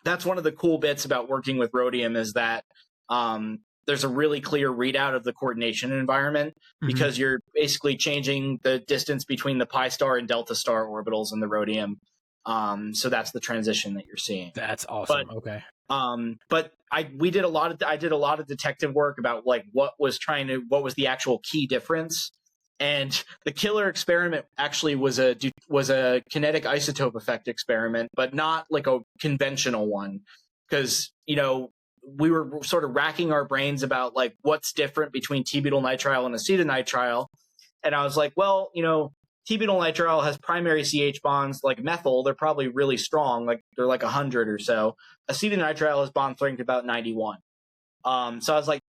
that's one of the cool bits about working with rhodium is that there's a really clear readout of the coordination environment because you're basically changing the distance between the pi star and delta star orbitals in the rhodium. So that's the transition that you're seeing. That's awesome. Okay. But I did a lot of detective work about like what was the actual key difference. And the killer experiment actually was a kinetic isotope effect experiment, but not like a conventional one, because we were sort of racking our brains about like what's different between T-butyl nitrile and acetonitrile, and I was like, well, T-butyl nitrile has primary CH bonds like methyl. They're probably really strong, like they're like 100 or so. Acetonitrile has bond strength about 91. So I was like,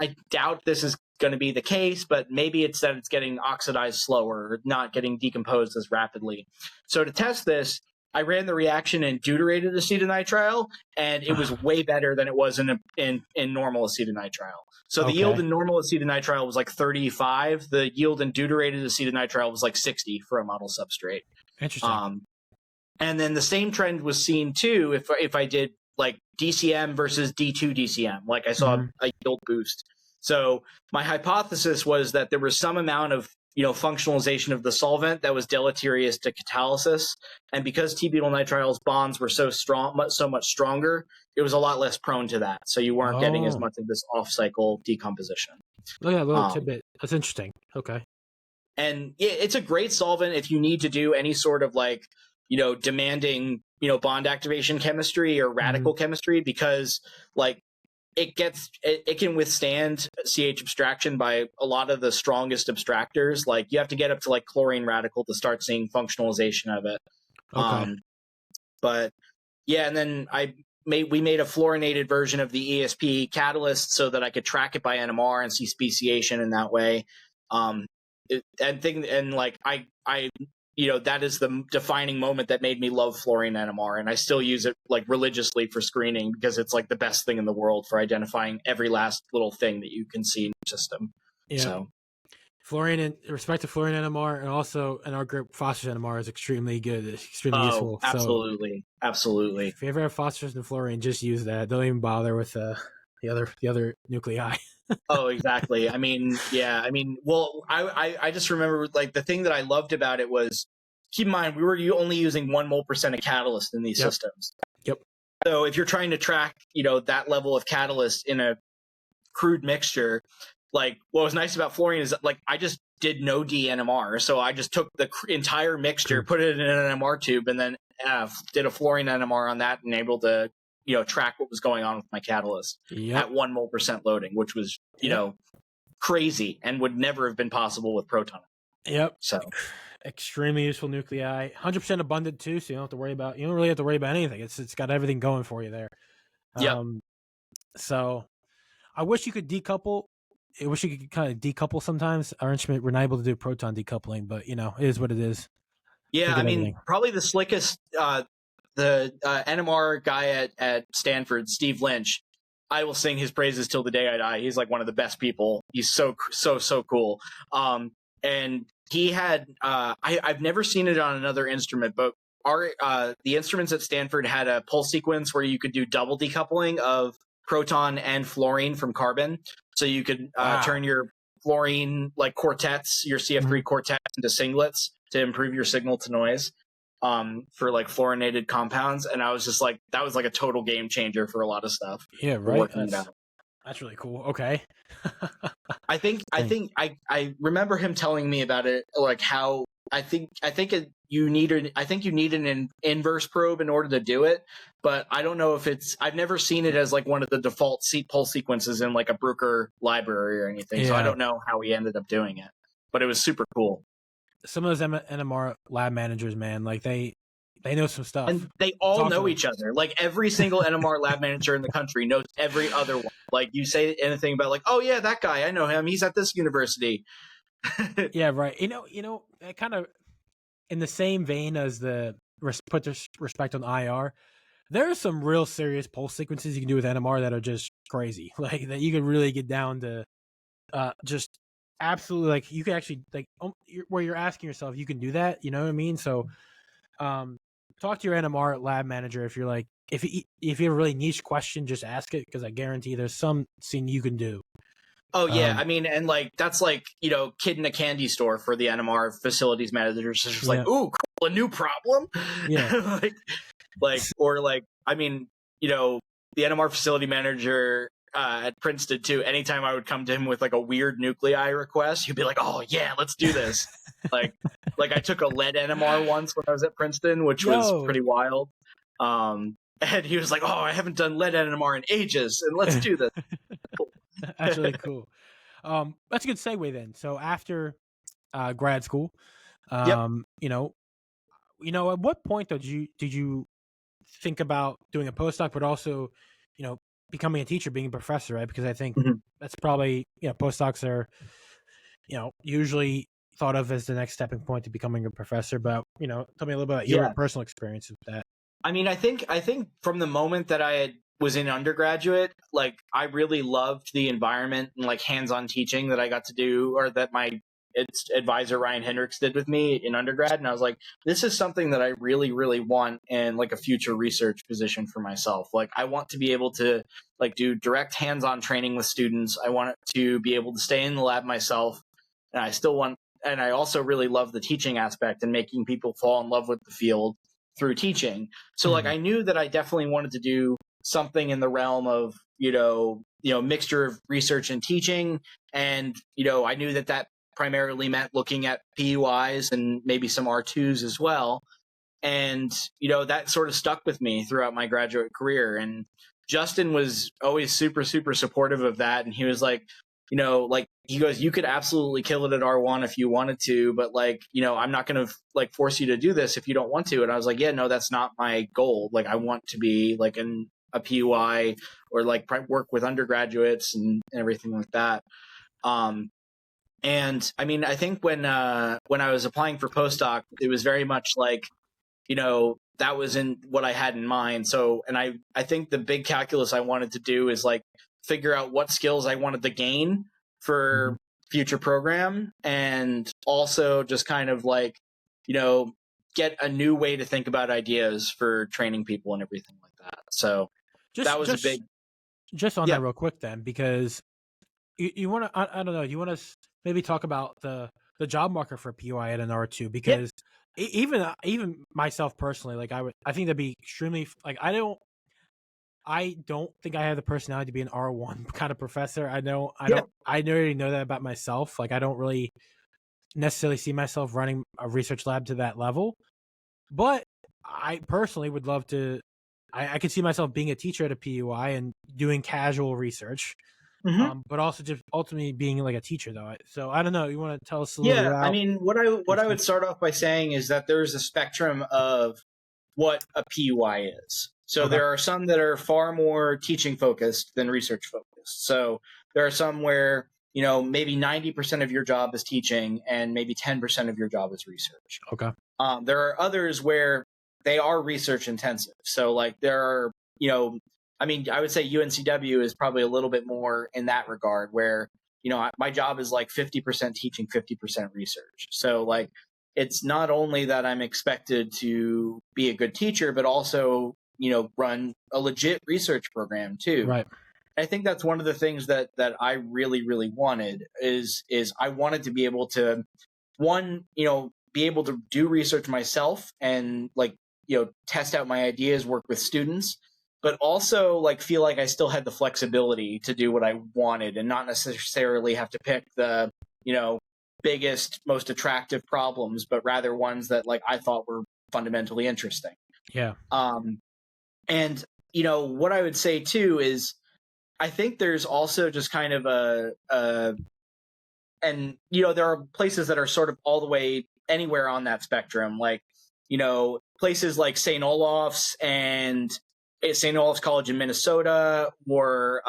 I doubt this is going to be the case, but maybe it's that it's getting oxidized slower or not getting decomposed as rapidly. So to test this, I ran the reaction in deuterated acetonitrile, and it was way better than it was in normal acetonitrile. So the yield in normal acetonitrile was like 35. The yield in deuterated acetonitrile was like 60 for a model substrate. Interesting. And then the same trend was seen too if I did like DCM versus D2 DCM, like I saw a yield boost. So my hypothesis was that there was some amount of functionalization of the solvent that was deleterious to catalysis, and because T-butyl nitrile's bonds were so much stronger, it was a lot less prone to that. So you weren't getting as much of this off-cycle decomposition. Look at that little tidbit. That's interesting. Okay. And it's a great solvent if you need to do any sort of like demanding bond activation chemistry or radical chemistry, because like it can withstand CH abstraction by a lot of the strongest abstractors. Like you have to get up to like chlorine radical to start seeing functionalization of it. Okay. But yeah, and then we made a fluorinated version of the ESP catalyst so that I could track it by NMR and see speciation in that way. That is the defining moment that made me love fluorine NMR, and I still use it like religiously for screening because it's like the best thing in the world for identifying every last little thing that you can see in the system. Yeah. So fluorine, in respect to fluorine NMR, and also in our group, phosphorus NMR is extremely good. It's extremely useful. Absolutely, absolutely. If you ever have phosphorus and fluorine, just use that. Don't even bother with the other nuclei. Oh, exactly. I mean, well, I just remember like the thing that I loved about it was, keep in mind, we were only using 1 mol% of catalyst in these systems. Yep. So if you're trying to track, that level of catalyst in a crude mixture, like what was nice about fluorine is that, like, I just did no DNMR. So I just took the entire mixture, put it in an NMR tube, and then did a fluorine NMR on that and able to track what was going on with my catalyst at 1 mol% loading, which was, crazy and would never have been possible with proton. Yep. So extremely useful nuclei, 100% abundant too. So you don't really have to worry about anything. It's got everything going for you there. Yeah. So I wish you could decouple. I wish you could kind of decouple sometimes. Our instrument, we're not able to do proton decoupling, but it is what it is. Yeah. I mean, probably the slickest, the NMR guy at Stanford, Steve Lynch, I will sing his praises till the day I die. He's like one of the best people. He's so cool. And he had, I've never seen it on another instrument, but the instruments at Stanford had a pulse sequence where you could do double decoupling of proton and fluorine from carbon. So you could turn your fluorine like quartets, your CF3 quartets into singlets to improve your signal to noise. For like fluorinated compounds, and I was just like, that was like a total game changer for a lot of stuff. Yeah, right. That's really cool. Okay. I remember him telling me about it, like how I think I think you need an inverse probe in order to do it, but I don't know if I've never seen it as like one of the default pulse sequences in like a Bruker library or anything. So I don't know how he ended up doing it, but it was super cool. Some of those NMR lab managers, man, like they know some stuff. And they all know each other. Like every single NMR lab manager in the country knows every other one. Like you say anything about like, oh yeah, that guy, I know him. He's at this university. Yeah, right. You know, kind of in the same vein as the put respect on IR, there are some real serious pulse sequences you can do with NMR that are just crazy. Like that you can really get down to just absolutely, like you can actually like where you're asking yourself, you can do that. You know what I mean? So talk to your NMR lab manager if you're like if you have a really niche question, just ask it, because I guarantee there's something you can do. Oh yeah, I mean, and like that's like, you know, kid in a candy store for the NMR facilities managers. It's just like, ooh, cool, a new problem. Yeah, like or like, I mean, you know, the NMR facility manager at Princeton too. Anytime I would come to him with like a weird nuclei request, he'd be like, "Oh yeah, let's do this." like I took a lead NMR once when I was at Princeton, which was pretty wild. And he was like, "Oh, I haven't done lead NMR in ages, and let's do this." That's really cool. That's a good segue then. So after grad school, you know, at what point did you think about doing a postdoc, but also, you know, becoming a teacher, being a professor, right? Because I think that's probably, you know, postdocs are, you know, usually thought of as the next stepping point to becoming a professor. But, you know, tell me a little bit about your personal experience with that. I mean, I think from the moment that I was in undergraduate, like I really loved the environment and like hands-on teaching that I got to do, or that my advisor Ryan Hinrichs did with me in undergrad. And I was like, this is something that I really, really want in like a future research position for myself. Like I want to be able to like do direct hands-on training with students. I want to be able to stay in the lab myself. And I also really love the teaching aspect and making people fall in love with the field through teaching. So like I knew that I definitely wanted to do something in the realm of, you know, mixture of research and teaching. And, you know, I knew that primarily meant looking at PUIs and maybe some R2s as well. And, you know, that sort of stuck with me throughout my graduate career. And Justin was always super, super supportive of that. And he was like, you know, like he goes, you could absolutely kill it at R1 if you wanted to, but like, you know, I'm not going to like force you to do this if you don't want to. And I was like, yeah, no, that's not my goal. Like I want to be like in a PUI or like work with undergraduates and everything like that. And I mean, I think when I was applying for postdoc, it was very much like, you know, that was in what I had in mind. So, and I think the big calculus I wanted to do is like figure out what skills I wanted to gain for future program, and also just kind of like, you know, get a new way to think about ideas for training people and everything like that. So that was a big. Just on that real quick then, because you want to, I don't know, you want to maybe talk about the job market for PUI at an R2, because even myself personally, like I think that'd be extremely, like I don't think I have the personality to be an R1 kind of professor. I already know that about myself. Like I don't really necessarily see myself running a research lab to that level, but I personally would love to. I could see myself being a teacher at a PUI and doing casual research, but also just ultimately being like a teacher though. So I don't know. You want to tell us a little bit about? I mean, what I would start off by saying is that there's a spectrum of what a PUI is. So there are some that are far more teaching focused than research focused. So there are some where, you know, maybe 90% of your job is teaching and maybe 10% of your job is research. Okay. There are others where they are research intensive. So like there are, you know, I mean, I would say UNCW is probably a little bit more in that regard, where, you know, my job is like 50% teaching, 50% research. So like, it's not only that I'm expected to be a good teacher, but also, you know, run a legit research program too. Right. I think that's one of the things that I really, really wanted is I wanted to be able to, one, you know, be able to do research myself and like, you know, test out my ideas, work with students, but also like feel like I still had the flexibility to do what I wanted and not necessarily have to pick the, you know, biggest, most attractive problems, but rather ones that like I thought were fundamentally interesting. Yeah. And what I would say too is I think there's also just kind of and there are places that are sort of all the way anywhere on that spectrum, like places like St. Olaf's and St. Olaf's College in Minnesota, or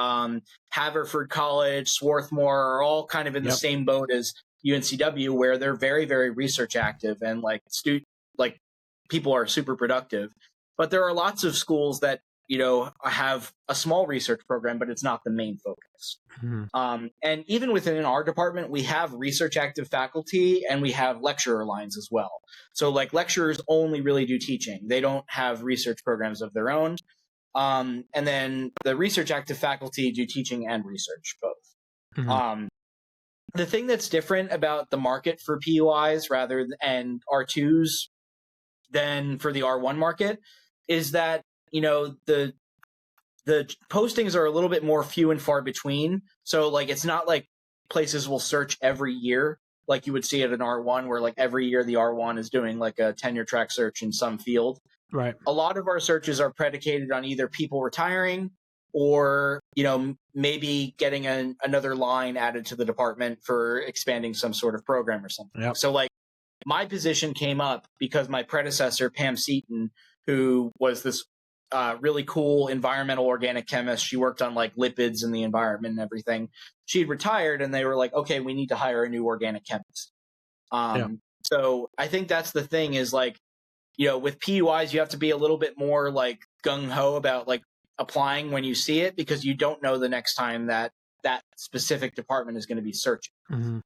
Haverford College, Swarthmore, are all kind of in the same boat as UNCW, where they're very, very research active and like people are super productive. But there are lots of schools that have a small research program, but it's not the main focus. Mm-hmm. And even within our department, we have research active faculty and we have lecturer lines as well. So like lecturers only really do teaching. They don't have research programs of their own. And then the research active faculty do teaching and research both. Mm-hmm. The thing that's different about the market for PUIs and R2s than for the R1 market is that the postings are a little bit more few and far between. So like it's not like places will search every year like you would see at an R1, where like every year the R1 is doing like a tenure track search in some field. Right. A lot of our searches are predicated on either people retiring or maybe getting another line added to the department for expanding some sort of program or something. Yep. So like my position came up because my predecessor, Pam Seaton, who was this really cool environmental organic chemist. She worked on like lipids in the environment and everything. She retired and they were like, okay, we need to hire a new organic chemist. So I think that's the thing is like, with PUIs, you have to be a little bit more like gung-ho about like applying when you see it, because you don't know the next time that specific department is going to be searching. Mm-hmm.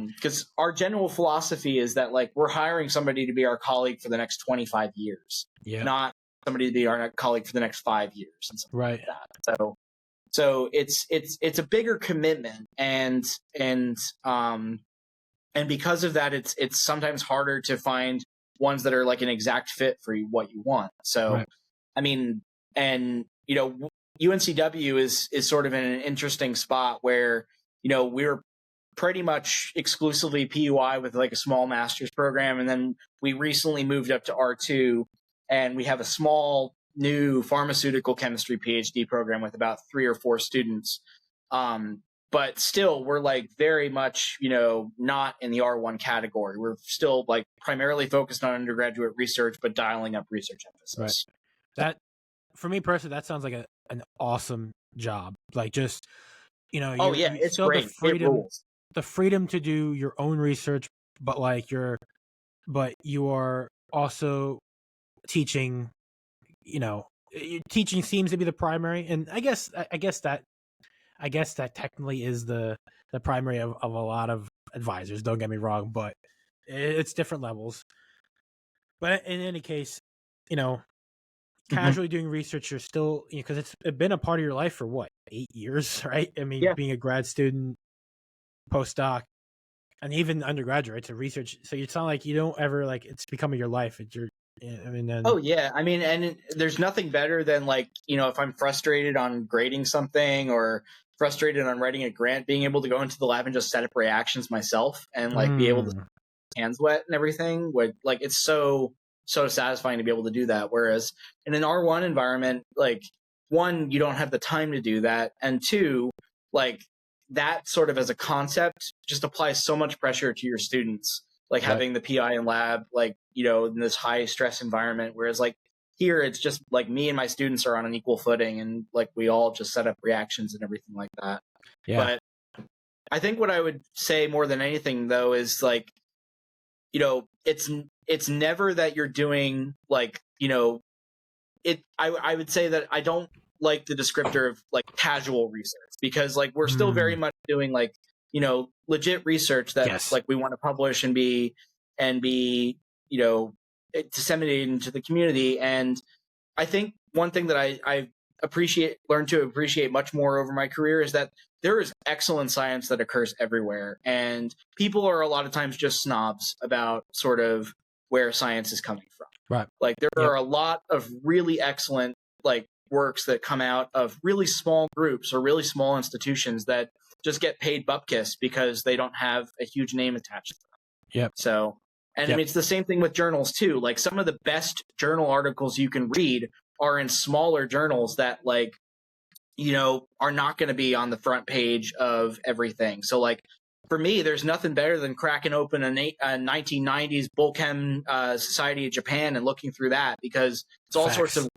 Because our general philosophy is that like we're hiring somebody to be our colleague for the next 25 years, not somebody to be our colleague for the next 5 years and something like that. So it's a bigger commitment, and because of that, it's sometimes harder to find ones that are like an exact fit for what you want. So I mean, and UNCW is sort of in an interesting spot where we're pretty much exclusively PUI with like a small master's program, and then we recently moved up to R2, and we have a small new pharmaceutical chemistry PhD program with about 3 or 4 students. But still, we're like very much, not in the R1 category. We're still like primarily focused on undergraduate research, but dialing up research emphasis. Right. That, for me personally, that sounds like an awesome job. Like just, it's still great. The freedom to do your own research, but like you are also teaching. Teaching seems to be the primary, and I guess that technically is the primary of a lot of advisors. Don't get me wrong, but it's different levels. But in any case, casually doing research, you're still, because it's been a part of your life for what, 8 years, right? I mean, being a grad student, postdoc, and even undergraduate to research. So it's not like you don't ever like it's becoming your life. And there's nothing better than like, if I'm frustrated on grading something or frustrated on writing a grant, being able to go into the lab and just set up reactions myself and like be able to hands wet and everything. Like it's so satisfying to be able to do that. Whereas in an R1 environment, like 1, you don't have the time to do that, and 2, like that sort of as a concept just applies so much pressure to your students, like having the PI in lab, like, in this high stress environment. Whereas like here, it's just like me and my students are on an equal footing, and like we all just set up reactions and everything like that. Yeah. But I think what I would say more than anything though is like, it's never that you're doing like, I would say that I don't like the descriptor of like casual research, because like we're still very much doing like, legit research that like we want to publish and be disseminated into the community. And I think one thing that I learned to appreciate much more over my career is that there is excellent science that occurs everywhere, and people are a lot of times just snobs about sort of where science is coming from. Right. Like there are a lot of really excellent like works that come out of really small groups or really small institutions that just get paid bupkis because they don't have a huge name attached to them. Yep. So, and I mean, it's the same thing with journals too. Like some of the best journal articles you can read are in smaller journals that like, you know, are not going to be on the front page of everything. So like for me, there's nothing better than cracking open a 1990s Bullchem Society of Japan and looking through that, because it's all sorts of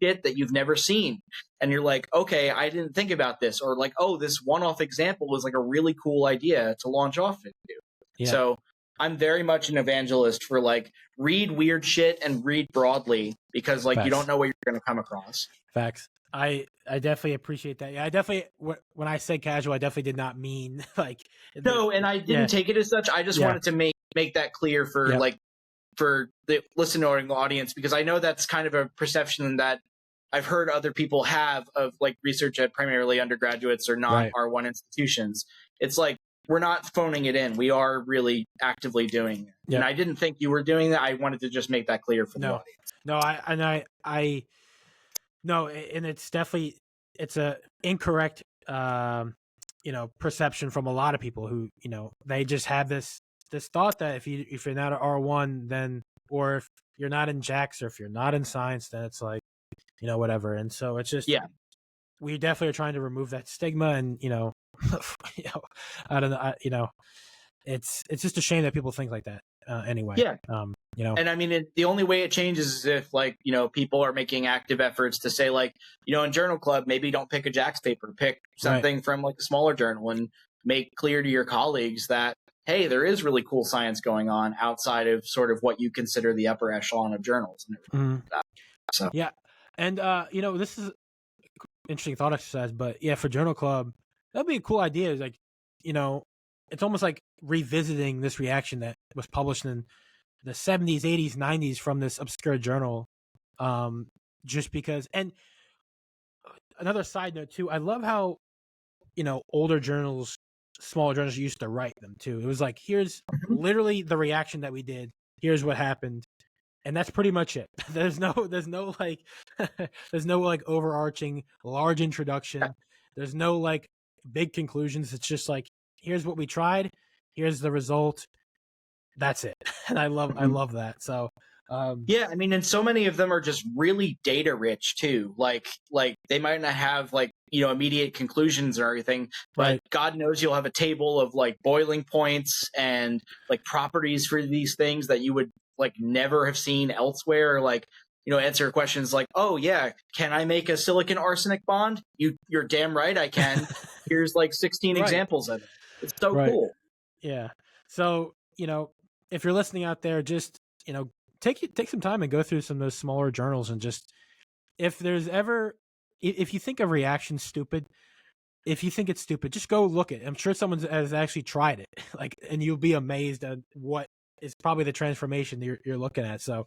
shit that you've never seen. And you're like, okay, I didn't think about this. Or like, oh, this one-off example was like a really cool idea to launch off into. Yeah. So I'm very much an evangelist for like read weird shit and read broadly, because like you don't know what you're going to come across. Facts. I definitely appreciate that. Yeah, I definitely, when I said casual, I definitely did not mean like. No, and I didn't take it as such. I just wanted to make that clear for like, for the listening audience, because I know that's kind of a perception that I've heard other people have of like research at primarily undergraduates or not R1 institutions. It's like, we're not phoning it in. We are really actively doing it. Yep. And I didn't think you were doing that. I wanted to just make that clear for the audience. No, and it's definitely, it's a incorrect, perception from a lot of people who, they just have this thought that if you're not an R1, then, or if you're not in JAX, or if you're not in science, then it's like, whatever. And so it's just, we definitely are trying to remove that stigma, and, I don't know, it's just a shame that people think like that. Anyway. Yeah. And I mean, the only way it changes is if like, people are making active efforts to say like, in journal club, maybe don't pick a JAX paper, pick something from like a smaller journal, and make clear to your colleagues that, hey, there is really cool science going on outside of sort of what you consider the upper echelon of journals. And everything like that. So. Yeah. And, this is an interesting thought exercise, but yeah, for journal club, that'd be a cool idea. Like, it's almost like revisiting this reaction that was published in the 70s, 80s, 90s from this obscure journal. Just because, and another side note too, I love how, older journals, smaller journals used to write them too. It was like, here's literally the reaction that we did. Here's what happened. And that's pretty much it. There's no like, there's no like overarching large introduction. There's no like big conclusions. It's just like, here's what we tried. Here's the result. That's it. And I love that. So, yeah, I mean, and so many of them are just really data rich too. Like they might not have like, immediate conclusions or everything, but God knows you'll have a table of like boiling points and like properties for these things that you would like never have seen elsewhere. Or like, answer questions like, oh yeah, can I make a silicon arsenic bond? You're damn right I can. Here's like 16 examples of it. It's so cool. Yeah. So, if you're listening out there, just, take some time and go through some of those smaller journals, and just, if you think a reaction's stupid, if you think it's stupid, just go look at it. I'm sure someone has actually tried it, like, and you'll be amazed at what is probably the transformation you're looking at. So,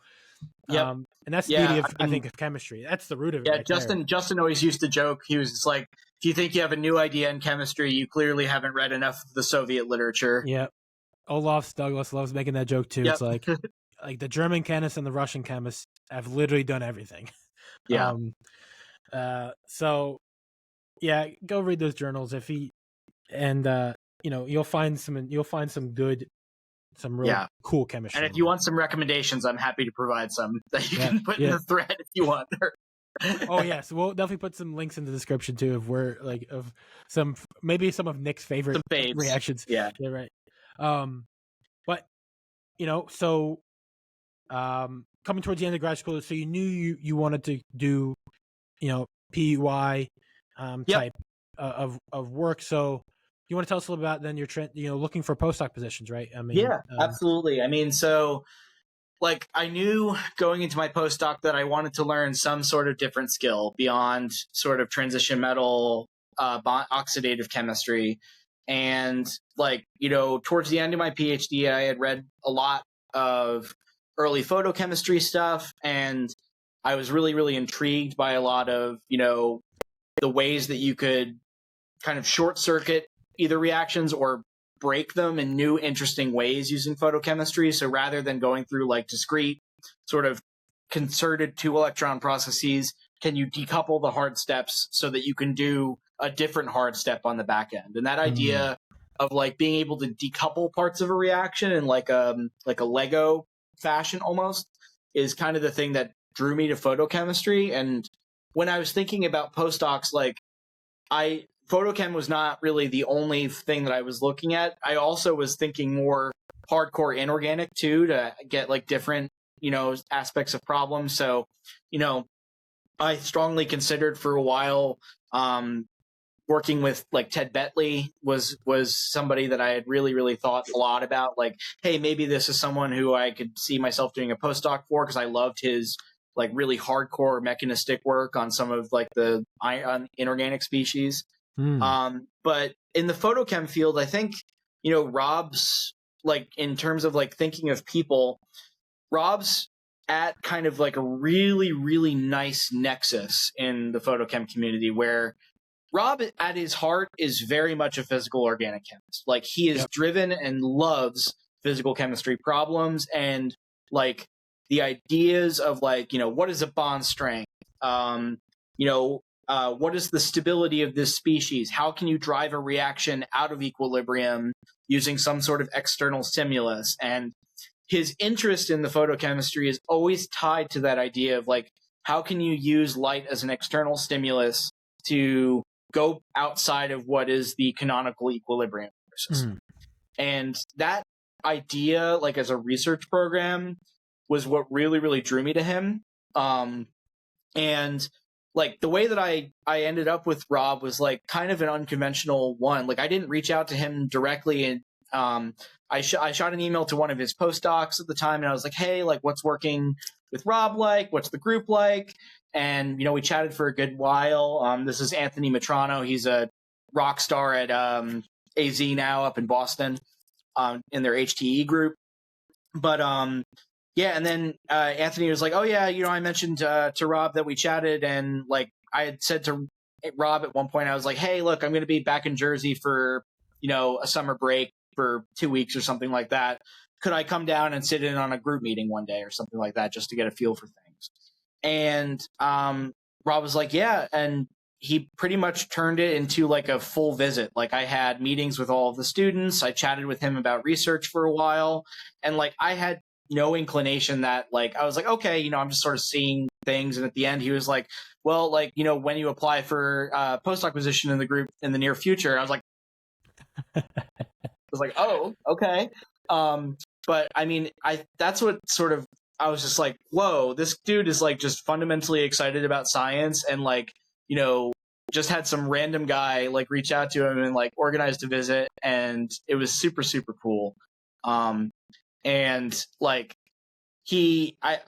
and that's the beauty of, I think, of chemistry. That's the root of it. Yeah, Justin always used to joke. He was just like, if you think you have a new idea in chemistry, you clearly haven't read enough of the Soviet literature. Yeah. Olaf Douglas loves making that joke too. It's like the German chemists and the Russian chemists have literally done everything. Yeah. So yeah, go read those journals you'll find some good, some really cool chemistry. And if you want some recommendations, I'm happy to provide some that you can put in the thread if you want. Oh yeah, so we'll definitely put some links in the description too of some of Nick's favorite reactions. Yeah, right. But so coming towards the end of grad school, so you knew you wanted to do PUI type of work. So you want to tell us a little about then your looking for postdoc positions, right? I mean, absolutely. I mean, so like I knew going into my postdoc that I wanted to learn some sort of different skill beyond sort of transition metal, oxidative chemistry. And like, towards the end of my PhD, I had read a lot of early photochemistry stuff, and I was really, really intrigued by a lot of, the ways that you could kind of short circuit either reactions or break them in new, interesting ways using photochemistry. So rather than going through like discrete sort of concerted 2-electron processes, can you decouple the hard steps so that you can do a different hard step on the back end? And that idea of like being able to decouple parts of a reaction in like a Lego fashion almost is kind of the thing that drew me to photochemistry. And when I was thinking about postdocs, like photochem was not really the only thing that I was looking at. I also was thinking more hardcore inorganic too, to get like different, aspects of problems. So, I strongly considered for a while, working with like Ted Bentley was somebody that I had really, really thought a lot about. Like, hey, maybe this is someone who I could see myself doing a postdoc for, because I loved his like really hardcore mechanistic work on some of like the inorganic species. But in the photochem field, I think, Rob's, like, in terms of like thinking of people, Rob's at kind of like a really, really nice nexus in the photochem community, where Rob at his heart is very much a physical organic chemist. Like, he is driven and loves physical chemistry problems, and like the ideas of like, what is a bond strength? What is the stability of this species? How can you drive a reaction out of equilibrium using some sort of external stimulus? And his interest in the photochemistry is always tied to that idea of like, how can you use light as an external stimulus to go outside of what is the canonical equilibrium system? And that idea, like as a research program, was what really, really drew me to him. And like the way that I ended up with Rob was like kind of an unconventional one. Like, I didn't reach out to him directly, and I shot an email to one of his postdocs at the time, and I was like, hey, like, what's working with Rob like? What's the group like? And, we chatted for a good while. This is Anthony Matrano. He's a rock star at AZ now up in Boston, in their HTE group. But yeah, and then Anthony was like, oh yeah, I mentioned to Rob that we chatted, and like I had said to Rob at one point, I was like, hey, look, I'm going to be back in Jersey for, a summer break for 2 weeks or something like that. Could I come down and sit in on a group meeting one day or something like that, just to get a feel for things? And Rob was like, yeah. And he pretty much turned it into like a full visit. Like, I had meetings with all of the students. I chatted with him about research for a while. And like, I had no inclination that like, I was like, okay, I'm just sort of seeing things. And at the end, he was like, well, like, when you apply for a postdoc position in the group in the near future, I was like, oh, okay. But I mean, that's what sort of, I was just like, whoa, this dude is like just fundamentally excited about science, and like, just had some random guy like reach out to him and like organized a visit, and it was super, super cool. And like maybe a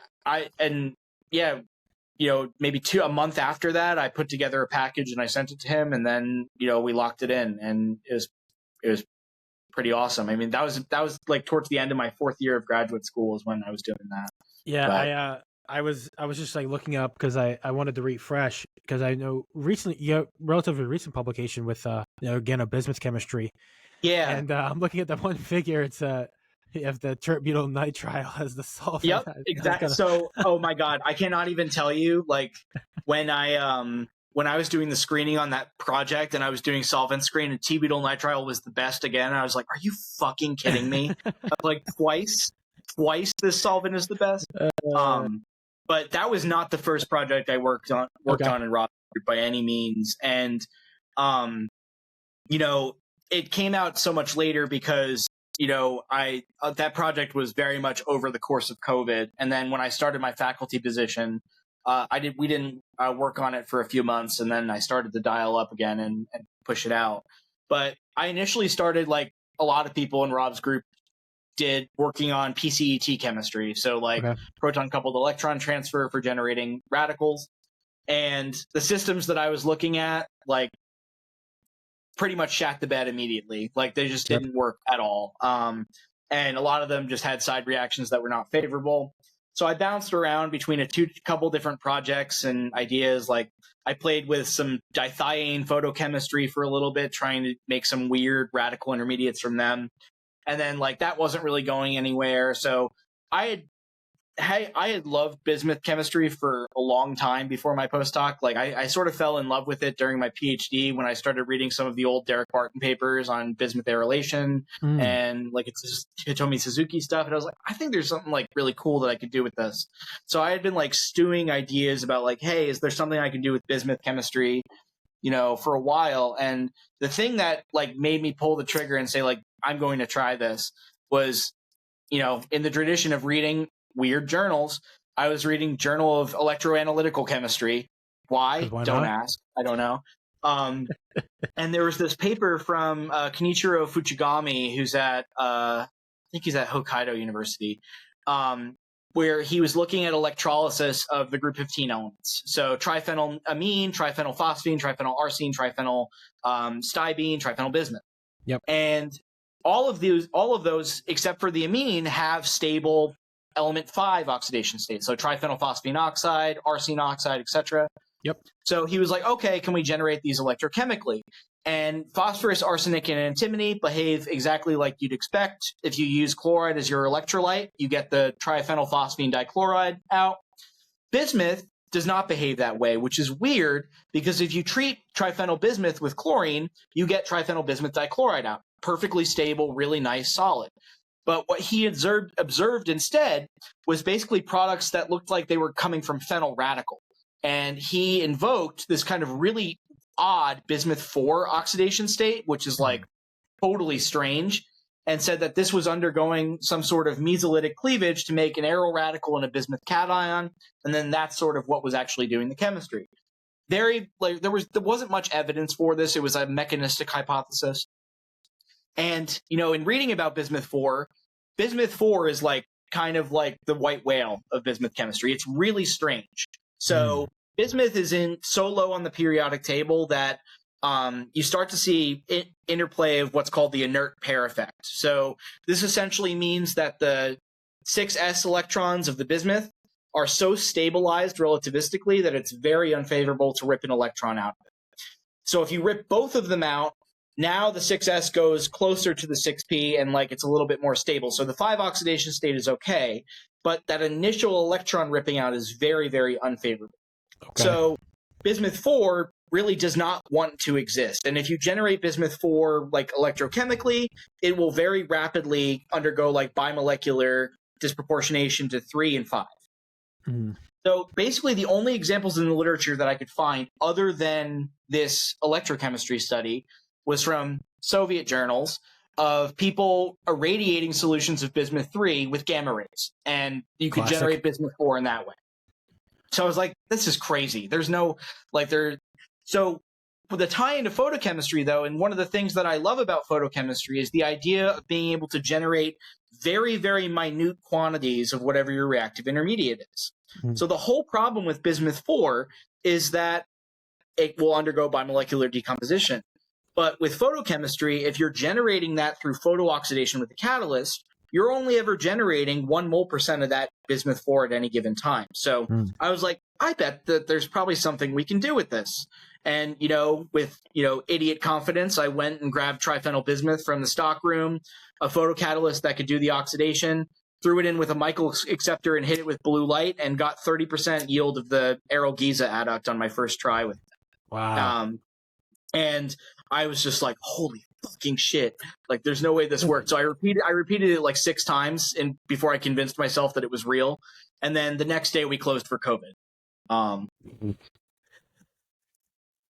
month after that, I put together a package and I sent it to him, and then, we locked it in, and it was pretty awesome. I mean, that was like towards the end of my fourth year of graduate school is when I was doing that. Yeah. But I was just like looking up, because I wanted to refresh, because I know recently, relatively recent publication with organobismuth chemistry. Yeah. And I'm looking at that one figure. It's you have the tert-butyl nitrile as the solvent. Yep, exactly. So, oh my God, I cannot even tell you, like, when I was doing the screening on that project and I was doing solvent screen, and T-butyl nitrile was the best again, and I was like, are you fucking kidding me? Like, twice this solvent is the best. But that was not the first project I worked on in Rob by any means. And it came out so much later because that project was very much over the course of COVID. And then when I started my faculty position, we didn't work on it for a few months, and then I started to dial up again and push it out. But I initially started, like a lot of people in Rob's group did, working on PCET chemistry. So like proton coupled electron transfer for generating radicals. And the systems that I was looking at, like, pretty much shat the bed immediately. Like, they just didn't work at all. And a lot of them just had side reactions that were not favorable. So I bounced around between a couple different projects and ideas. Like, I played with some dithiane photochemistry for a little bit, trying to make some weird radical intermediates from them. And then, like, that wasn't really going anywhere. So I had I had loved bismuth chemistry for a long time before my postdoc. Like I sort of fell in love with it during my PhD when I started reading some of the old Derek Barton papers on bismuth aerolation and like it's just Hitomi Suzuki stuff. And I was like, I think there's something like really cool that I could do with this. So I had been like stewing ideas about like, hey, is there something I can do with bismuth chemistry, for a while. And the thing that like made me pull the trigger and say like, I'm going to try this was, in the tradition of reading weird journals, I was reading Journal of Electroanalytical Chemistry. Why? Don't ask. I don't know. And there was this paper from Kenichiro Fujigami, who's at, I think he's at Hokkaido University, where he was looking at electrolysis of the group 15 elements. So triphenylamine, triphenylphosphine, triphenylarsine, triphenyl stibine, triphenyl bismuth. Yep. And all of those, except for the amine, have stable element 5 oxidation states. So triphenylphosphine oxide, arsine oxide, etc. Yep. So he was like, okay, can we generate these electrochemically? And phosphorus, arsenic, and antimony behave exactly like you'd expect. If you use chloride as your electrolyte, you get the triphenylphosphine dichloride out. Bismuth does not behave that way, which is weird because if you treat triphenyl bismuth with chlorine, you get triphenyl bismuth dichloride out. Perfectly stable, really nice, solid. But what he observed instead was basically products that looked like they were coming from phenyl radical. And he invoked this kind of really odd bismuth 4 oxidation state, which is like totally strange, and said that this was undergoing some sort of mesolytic cleavage to make an aeroradical and a bismuth cation. And then that's sort of what was actually doing the chemistry. There wasn't much evidence for this. It was a mechanistic hypothesis. And, in reading about bismuth 4 is like kind of like the white whale of bismuth chemistry. It's really strange. So bismuth is so low on the periodic table that you start to see interplay of what's called the inert pair effect. So this essentially means that the 6s electrons of the bismuth are so stabilized relativistically that it's very unfavorable to rip an electron out of it. So if you rip both of them out, now the 6s goes closer to the 6p and like it's a little bit more stable. So the 5 oxidation state is okay, but that initial electron ripping out is very, very unfavorable. Okay. So bismuth 4 really does not want to exist. And if you generate bismuth 4 like electrochemically, it will very rapidly undergo like bimolecular disproportionation to 3 and 5. So basically the only examples in the literature that I could find other than this electrochemistry study was from Soviet journals of people irradiating solutions of bismuth 3 with gamma rays. And you could generate bismuth 4 in that way. So I was like, this is crazy. There's no, so with the tie into photochemistry though, and one of the things that I love about photochemistry is the idea of being able to generate very, very minute quantities of whatever your reactive intermediate is. So the whole problem with bismuth 4 is that it will undergo bimolecular decomposition. But with photochemistry, if you're generating that through photooxidation with the catalyst, you're only ever generating 1 mole% of that bismuth 4 at any given time. So I was like, I bet that there's probably something we can do with this. And, with, idiot confidence, I went and grabbed triphenyl bismuth from the stock room, a photocatalyst that could do the oxidation, threw it in with a Michael acceptor and hit it with blue light and got 30% yield of the aryl Giza adduct on my first try with it. Wow. And I was just like, holy fucking shit. Like, there's no way this worked. So I repeated it like 6 times before I convinced myself that it was real. And then the next day we closed for COVID.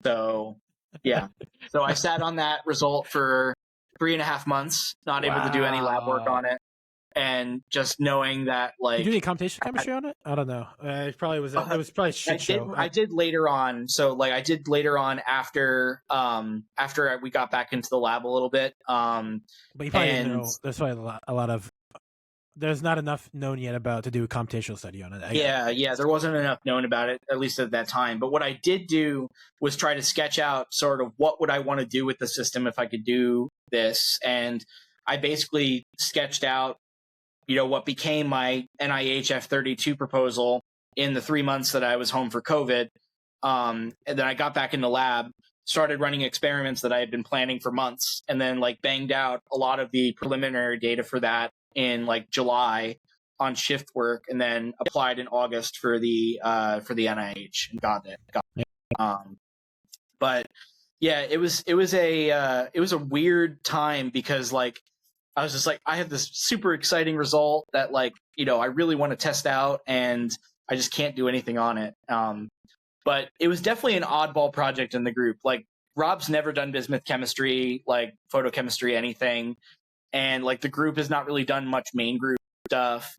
So, yeah. So I sat on that result for 3.5 months, not able to do any lab work on it. And just knowing that, like, did you do any computational chemistry on it? I don't know. It probably was. It was probably a shit show. I did later on. So, like, I did later on after we got back into the lab a little bit. But you probably didn't know. There's probably a lot of. There's not enough known yet about to do a computational study on it. Yeah. There wasn't enough known about it, at least at that time. But what I did do was try to sketch out sort of what would I want to do with the system if I could do this, and I basically sketched out, what became my NIH F32 proposal in the 3 months that I was home for COVID. And then I got back in the lab, started running experiments that I had been planning for months, and then like banged out a lot of the preliminary data for that in like July. on shift work, and then applied in August for the NIH and got it. But yeah, it was a weird time because like I was just like, I have this super exciting result that like, I really want to test out and I just can't do anything on it. But it was definitely an oddball project in the group. Like Rob's never done bismuth chemistry, like photochemistry, anything. And like the group has not really done much main group stuff.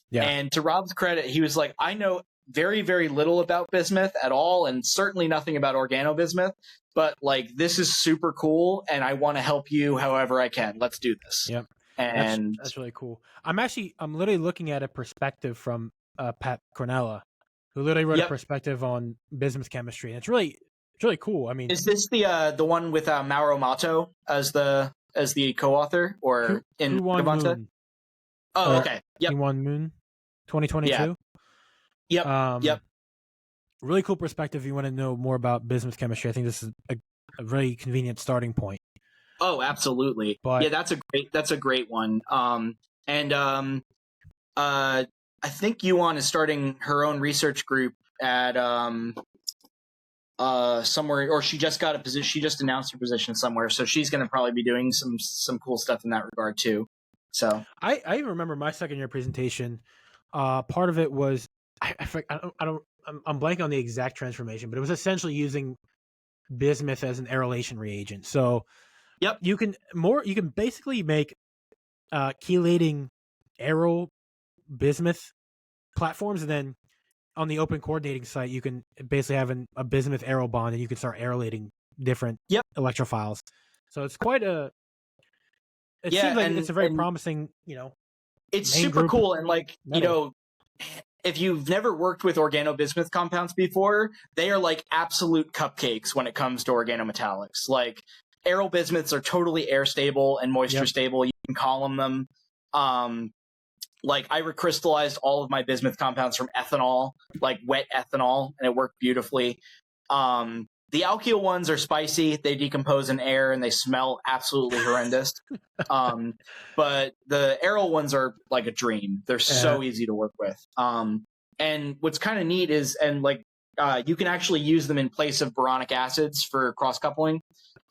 Yeah. And to Rob's credit, he was like, I know very, very little about bismuth at all, and certainly nothing about organobismuth, but like this is super cool and I want to help you however I can. Let's do this. Yep. And that's really cool. I'm literally looking at a perspective from Pat Cornella, who literally wrote a perspective on bismuth chemistry. And it's really cool. I mean, is this the one with Mauro Mato as the co-author, or who won Moon? Oh, okay. Yep. He won Moon 2022. Yeah. Yep. Really cool perspective. If you want to know more about bismuth chemistry, I think this is a really convenient starting point. Oh, absolutely. But, yeah, that's a great one. I think Yuan is starting her own research group at somewhere, or she just got a position. She just announced her position somewhere, so she's going to probably be doing some cool stuff in that regard too. So I even remember my second year presentation. Part of it was I'm blanking on the exact transformation, but it was essentially using bismuth as an aerolation reagent. So you can basically make chelating aero bismuth platforms, and then on the open coordinating site you can basically have a bismuth aero bond, and you can start aerolating different electrophiles. So it's quite a seems like it's a very promising, it's super cool. And like metal. If you've never worked with organobismuth compounds before, they are like absolute cupcakes when it comes to organometallics. Like aero bismuths are totally air stable and moisture stable. You can column them. Like I recrystallized all of my bismuth compounds from ethanol, like wet ethanol, and it worked beautifully. The alkyl ones are spicy. They decompose in air and they smell absolutely horrendous. But the aero ones are like a dream. They're so easy to work with. And what's kind of neat is, you can actually use them in place of boronic acids for cross coupling.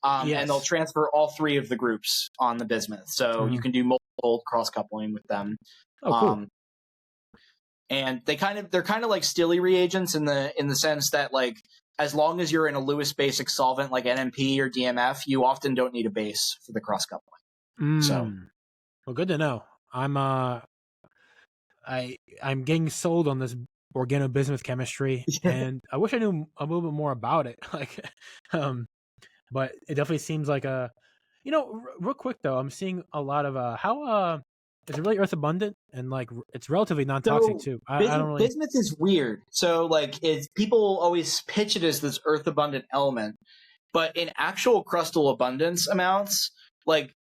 And they'll transfer all three of the groups on the bismuth. So you can do multiple cross coupling with them. Oh, cool. And they're kind of like Stille reagents in the sense that like, as long as you're in a Lewis basic solvent like NMP or DMF, you often don't need a base for the cross coupling. So, well, good to know. I'm getting sold on this organobismuth chemistry, and I wish I knew a little bit more about it. Like, but it definitely seems like real quick though, I'm seeing a lot of how is it really earth abundant, and like it's relatively non-toxic too. I don't really. Bismuth is weird. So like people always pitch it as this earth abundant element, but in actual crustal abundance amounts, like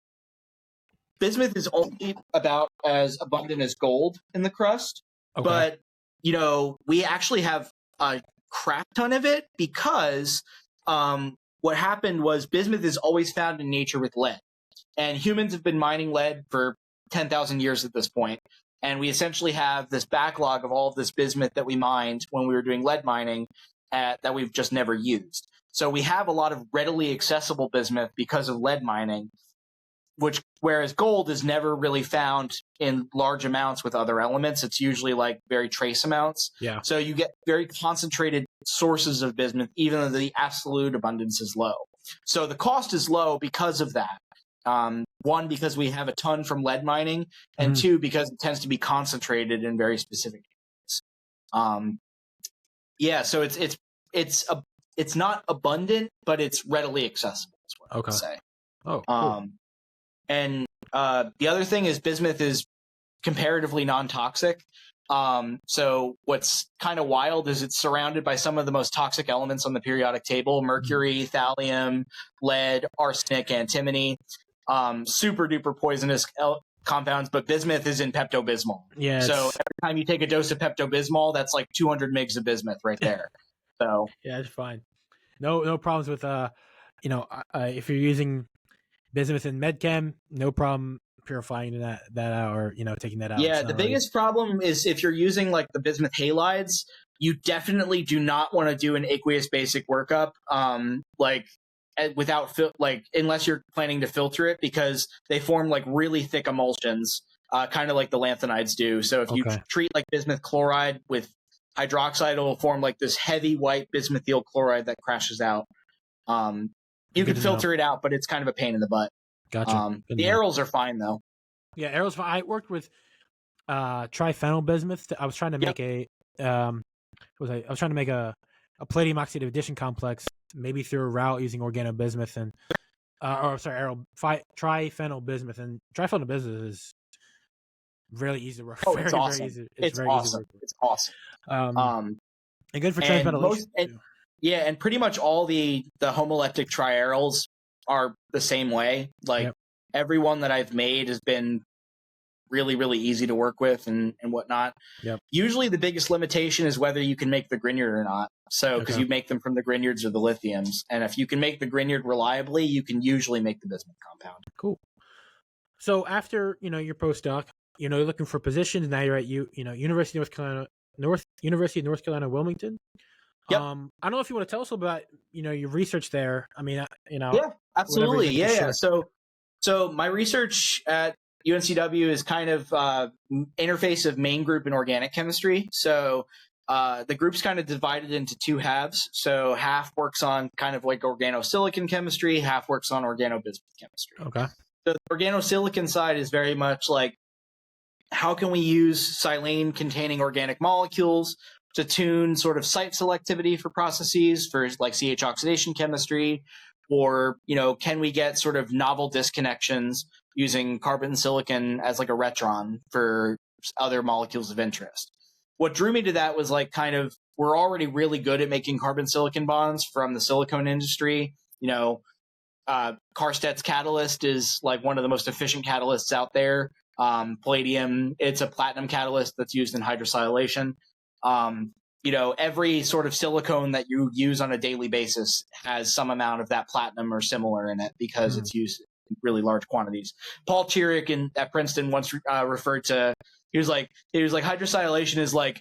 bismuth is only about as abundant as gold in the crust. Okay. But we actually have a crap ton of it because what happened was bismuth is always found in nature with lead, and humans have been mining lead for 10,000 years at this point, and we essentially have this backlog of all of this bismuth that we mined when we were doing lead mining that we've just never used. So we have a lot of readily accessible bismuth because of lead mining, whereas gold is never really found in large amounts with other elements. It's usually like very trace amounts. Yeah. So you get very concentrated sources of bismuth, even though the absolute abundance is low. So the cost is low because of that. One, because we have a ton from lead mining, and two, because it tends to be concentrated in very specific areas. So it's not abundant, but it's readily accessible. Is what I would say. Oh, cool. And the other thing is bismuth is comparatively non-toxic. So what's kind of wild is it's surrounded by some of the most toxic elements on the periodic table: mercury, thallium, lead, arsenic, antimony. Super duper poisonous compounds, but bismuth is in Pepto-Bismol. Yeah. So every time you take a dose of Pepto-Bismol, that's like 200 mgs of bismuth right there. So yeah, it's fine. No problems with if you're using bismuth in medchem, no problem purifying that out, or taking that out. Yeah, the biggest problem is if you're using like the bismuth halides, you definitely do not want to do an aqueous basic workup, without unless you're planning to filter it, because they form like really thick emulsions, kind of like the lanthanides do. So if you treat like bismuth chloride with hydroxide, it'll form like this heavy white bismuthyl chloride that crashes out. You can filter it out, but it's kind of a pain in the butt. Gotcha. The aerols are fine though. Yeah, aerols. I worked with triphenyl bismuth. I was trying to make I was trying to make a palladium oxidative addition complex, maybe through a route using organobismuth and triphenyl bismuth. And triphenyl bismuth is really easy to work. Oh, it's awesome. Very easy. It's very awesome. Easy to work with. It's awesome. And good for transphenylation. And pretty much all the homoleptic triaryls are the same way. Like every one that I've made has been really, really easy to work with and whatnot. Yep. Usually the biggest limitation is whether you can make the Grignard or not. So, because you make them from the Grignards or the lithiums. And if you can make the Grignard reliably, you can usually make the bismuth compound. Cool. So after, your postdoc, you're looking for positions. Now you're at University of North Carolina, Wilmington. Yep. I don't know if you want to tell us about, your research there. I mean, Yeah, absolutely. Yeah. So my research at UNCW is kind of interface of main group and organic chemistry. So the group's kind of divided into two halves. So half works on kind of like organosilicon chemistry, half works on organobismuth chemistry. Okay. So the organosilicon side is very much like, how can we use silane containing organic molecules to tune sort of site selectivity for processes for like CH oxidation chemistry, or, can we get sort of novel disconnections using carbon and silicon as like a retron for other molecules of interest. What drew me to that was like kind of, we're already really good at making carbon silicon bonds from the silicone industry. Karstedt's catalyst is like one of the most efficient catalysts out there. Palladium, it's a platinum catalyst that's used in hydrosilylation. Every sort of silicone that you use on a daily basis has some amount of that platinum or similar in it because it's used in really large quantities. Paul Chiric at Princeton once referred to, he was like hydrosilylation is like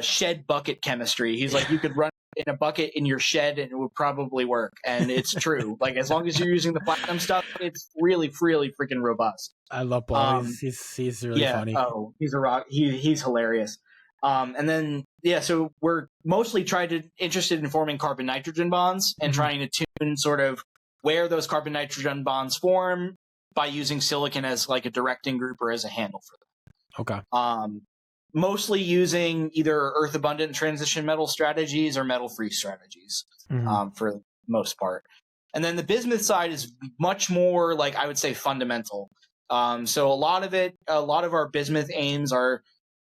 shed bucket chemistry. He's like, you could run in a bucket in your shed and it would probably work. And it's true. Like, as long as you're using the platinum stuff, it's really, really freaking robust. I love Paul. He's really funny. Oh, he's a rock. He's hilarious. And then, so we're mostly interested in forming carbon-nitrogen bonds and trying to tune sort of where those carbon-nitrogen bonds form by using silicon as like a directing group or as a handle for them. Okay. Mostly using either earth-abundant transition metal strategies or metal-free strategies for the most part. And then the bismuth side is much more like, I would say, fundamental. So a lot of our bismuth aims are,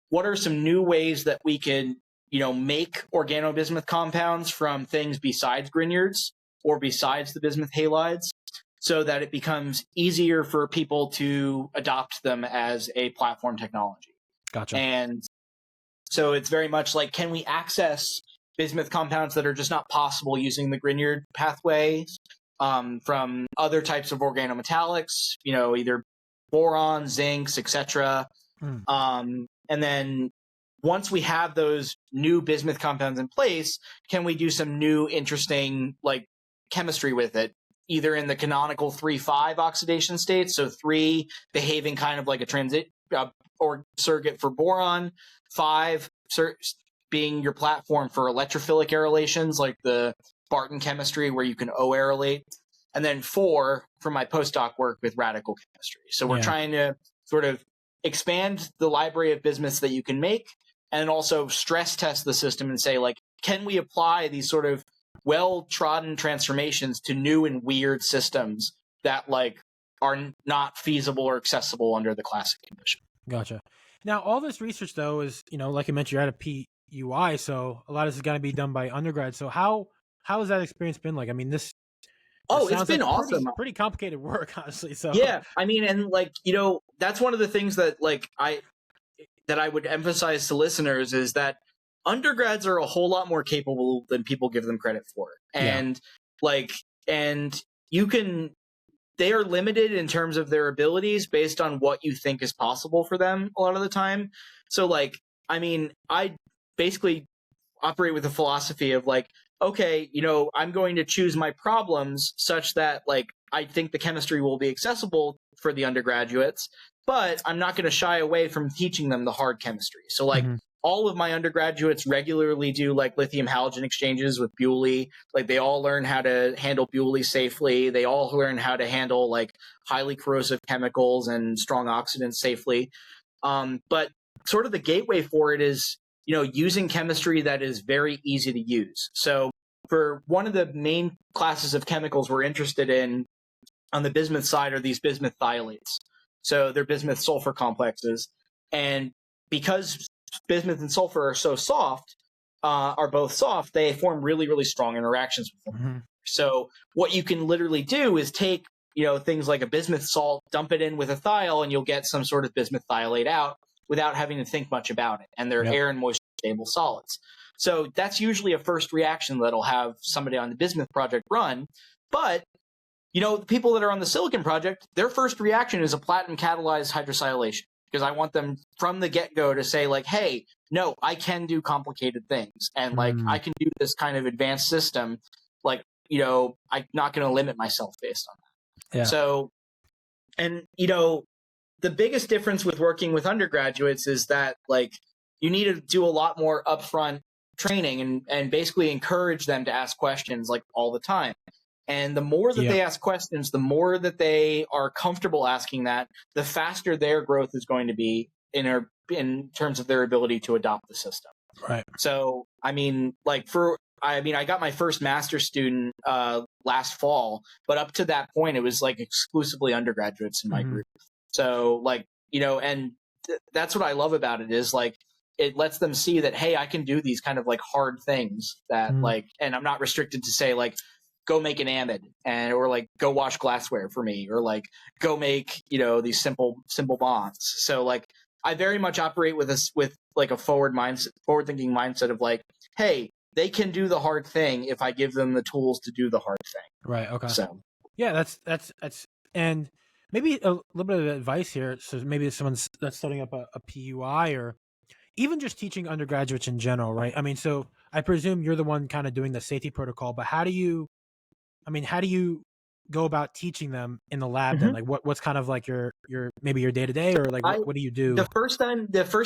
what are some new ways that we can, make organobismuth compounds from things besides Grignards or besides the bismuth halides, so that it becomes easier for people to adopt them as a platform technology. Gotcha. And so it's very much like, can we access bismuth compounds that are just not possible using the Grignard pathway from other types of organometallics, either boron, zincs, etc. And then once we have those new bismuth compounds in place, can we do some new interesting like chemistry with it, either in the canonical 3,5 oxidation states, so 3 behaving kind of like a transit or surrogate for boron, 5 being your platform for electrophilic aerorations like the Barton chemistry where you can O-aerolate, and then 4 for my postdoc work with radical chemistry. So we're trying to sort of expand the library of bismuths that you can make, and also stress test the system and say, like, can we apply these sort of well-trodden transformations to new and weird systems that like are not feasible or accessible under the classic condition. Gotcha. Now, all this research though is, like I mentioned, you're at a PUI, so a lot of this is going to be done by undergrad. So how has that experience been like? I mean, it's been like awesome. Pretty complicated work, honestly. So yeah, I mean, and like, that's one of the things that like I would emphasize to listeners is that undergrads are a whole lot more capable than people give them credit for. And they are limited in terms of their abilities based on what you think is possible for them a lot of the time. So like, I mean, I basically operate with a philosophy of like, okay, I'm going to choose my problems such that like I think the chemistry will be accessible for the undergraduates, but I'm not going to shy away from teaching them the hard chemistry. So like all of my undergraduates regularly do like lithium halogen exchanges with Bewley. Like they all learn how to handle Bewley safely. They all learn how to handle like highly corrosive chemicals and strong oxidants safely. But sort of the gateway for it is, using chemistry that is very easy to use. So for one of the main classes of chemicals we're interested in on the bismuth side are these bismuth thiolates. So they're bismuth sulfur complexes. And because bismuth and sulfur are so soft, are both soft, they form really, really strong interactions with them. So what you can literally do is take, things like a bismuth salt, dump it in with a thiol, and you'll get some sort of bismuth thiolate out without having to think much about it. And they're air and moisture stable solids. So that's usually a first reaction that'll have somebody on the bismuth project run. But, the people that are on the silicon project, their first reaction is a platinum catalyzed hydrosilylation. Because I want them from the get-go to say like, hey, no, I can do complicated things. And like, I can do this kind of advanced system. Like, I'm not going to limit myself based on that. Yeah. So, and, the biggest difference with working with undergraduates is that like you need to do a lot more upfront training and basically encourage them to ask questions like all the time. And the more that they ask questions, the more that they are comfortable asking that, the faster their growth is going to be in terms of their ability to adopt the system. Right. So, I mean, like I got my first master's student last fall, but up to that point, it was like exclusively undergraduates in my group. So like, and that's what I love about it is like, it lets them see that, hey, I can do these kind of like hard things that like, and I'm not restricted to say like, go make an amide or like go wash glassware for me or like go make, these simple bonds. So like I very much operate with like a forward thinking mindset of like, hey, they can do the hard thing if I give them the tools to do the hard thing. Right. Okay. So yeah, that's and maybe a little bit of advice here. So maybe someone's that's starting up a PUI or even just teaching undergraduates in general, right? I mean, so I presume you're the one kind of doing the safety protocol, but how do you go about teaching them in the lab then? Like what's kind of like your maybe your day-to-day or like what do you do? The first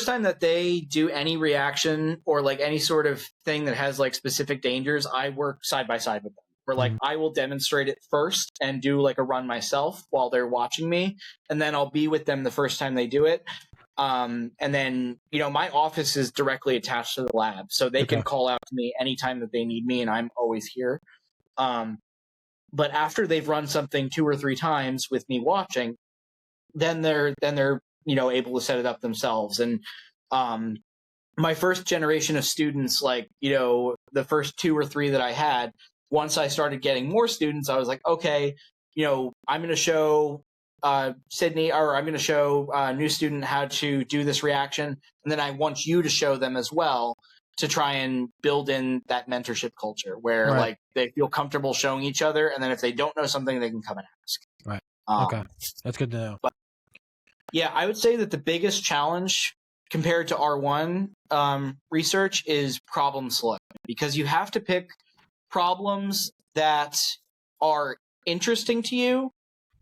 time that they do any reaction or like any sort of thing that has like specific dangers, I work side by side with them. Where like I will demonstrate it first and do like a run myself while they're watching me, and then I'll be with them the first time they do it. And then, my office is directly attached to the lab, so they can call out to me anytime that they need me, and I'm always here. But after they've run something 2 or 3 times with me watching, then they're able to set it up themselves. And my first generation of students, like, the first 2 or 3 that I had, once I started getting more students, I was like, okay, I'm going to show Sydney, or I'm going to show a new student how to do this reaction. And then I want you to show them as well to try and build in that mentorship culture where like they feel comfortable showing each other. And then if they don't know something, they can come and ask. Right. Okay. That's good to know. But yeah, I would say that the biggest challenge compared to R1 research is problem selection, because you have to pick problems that are interesting to you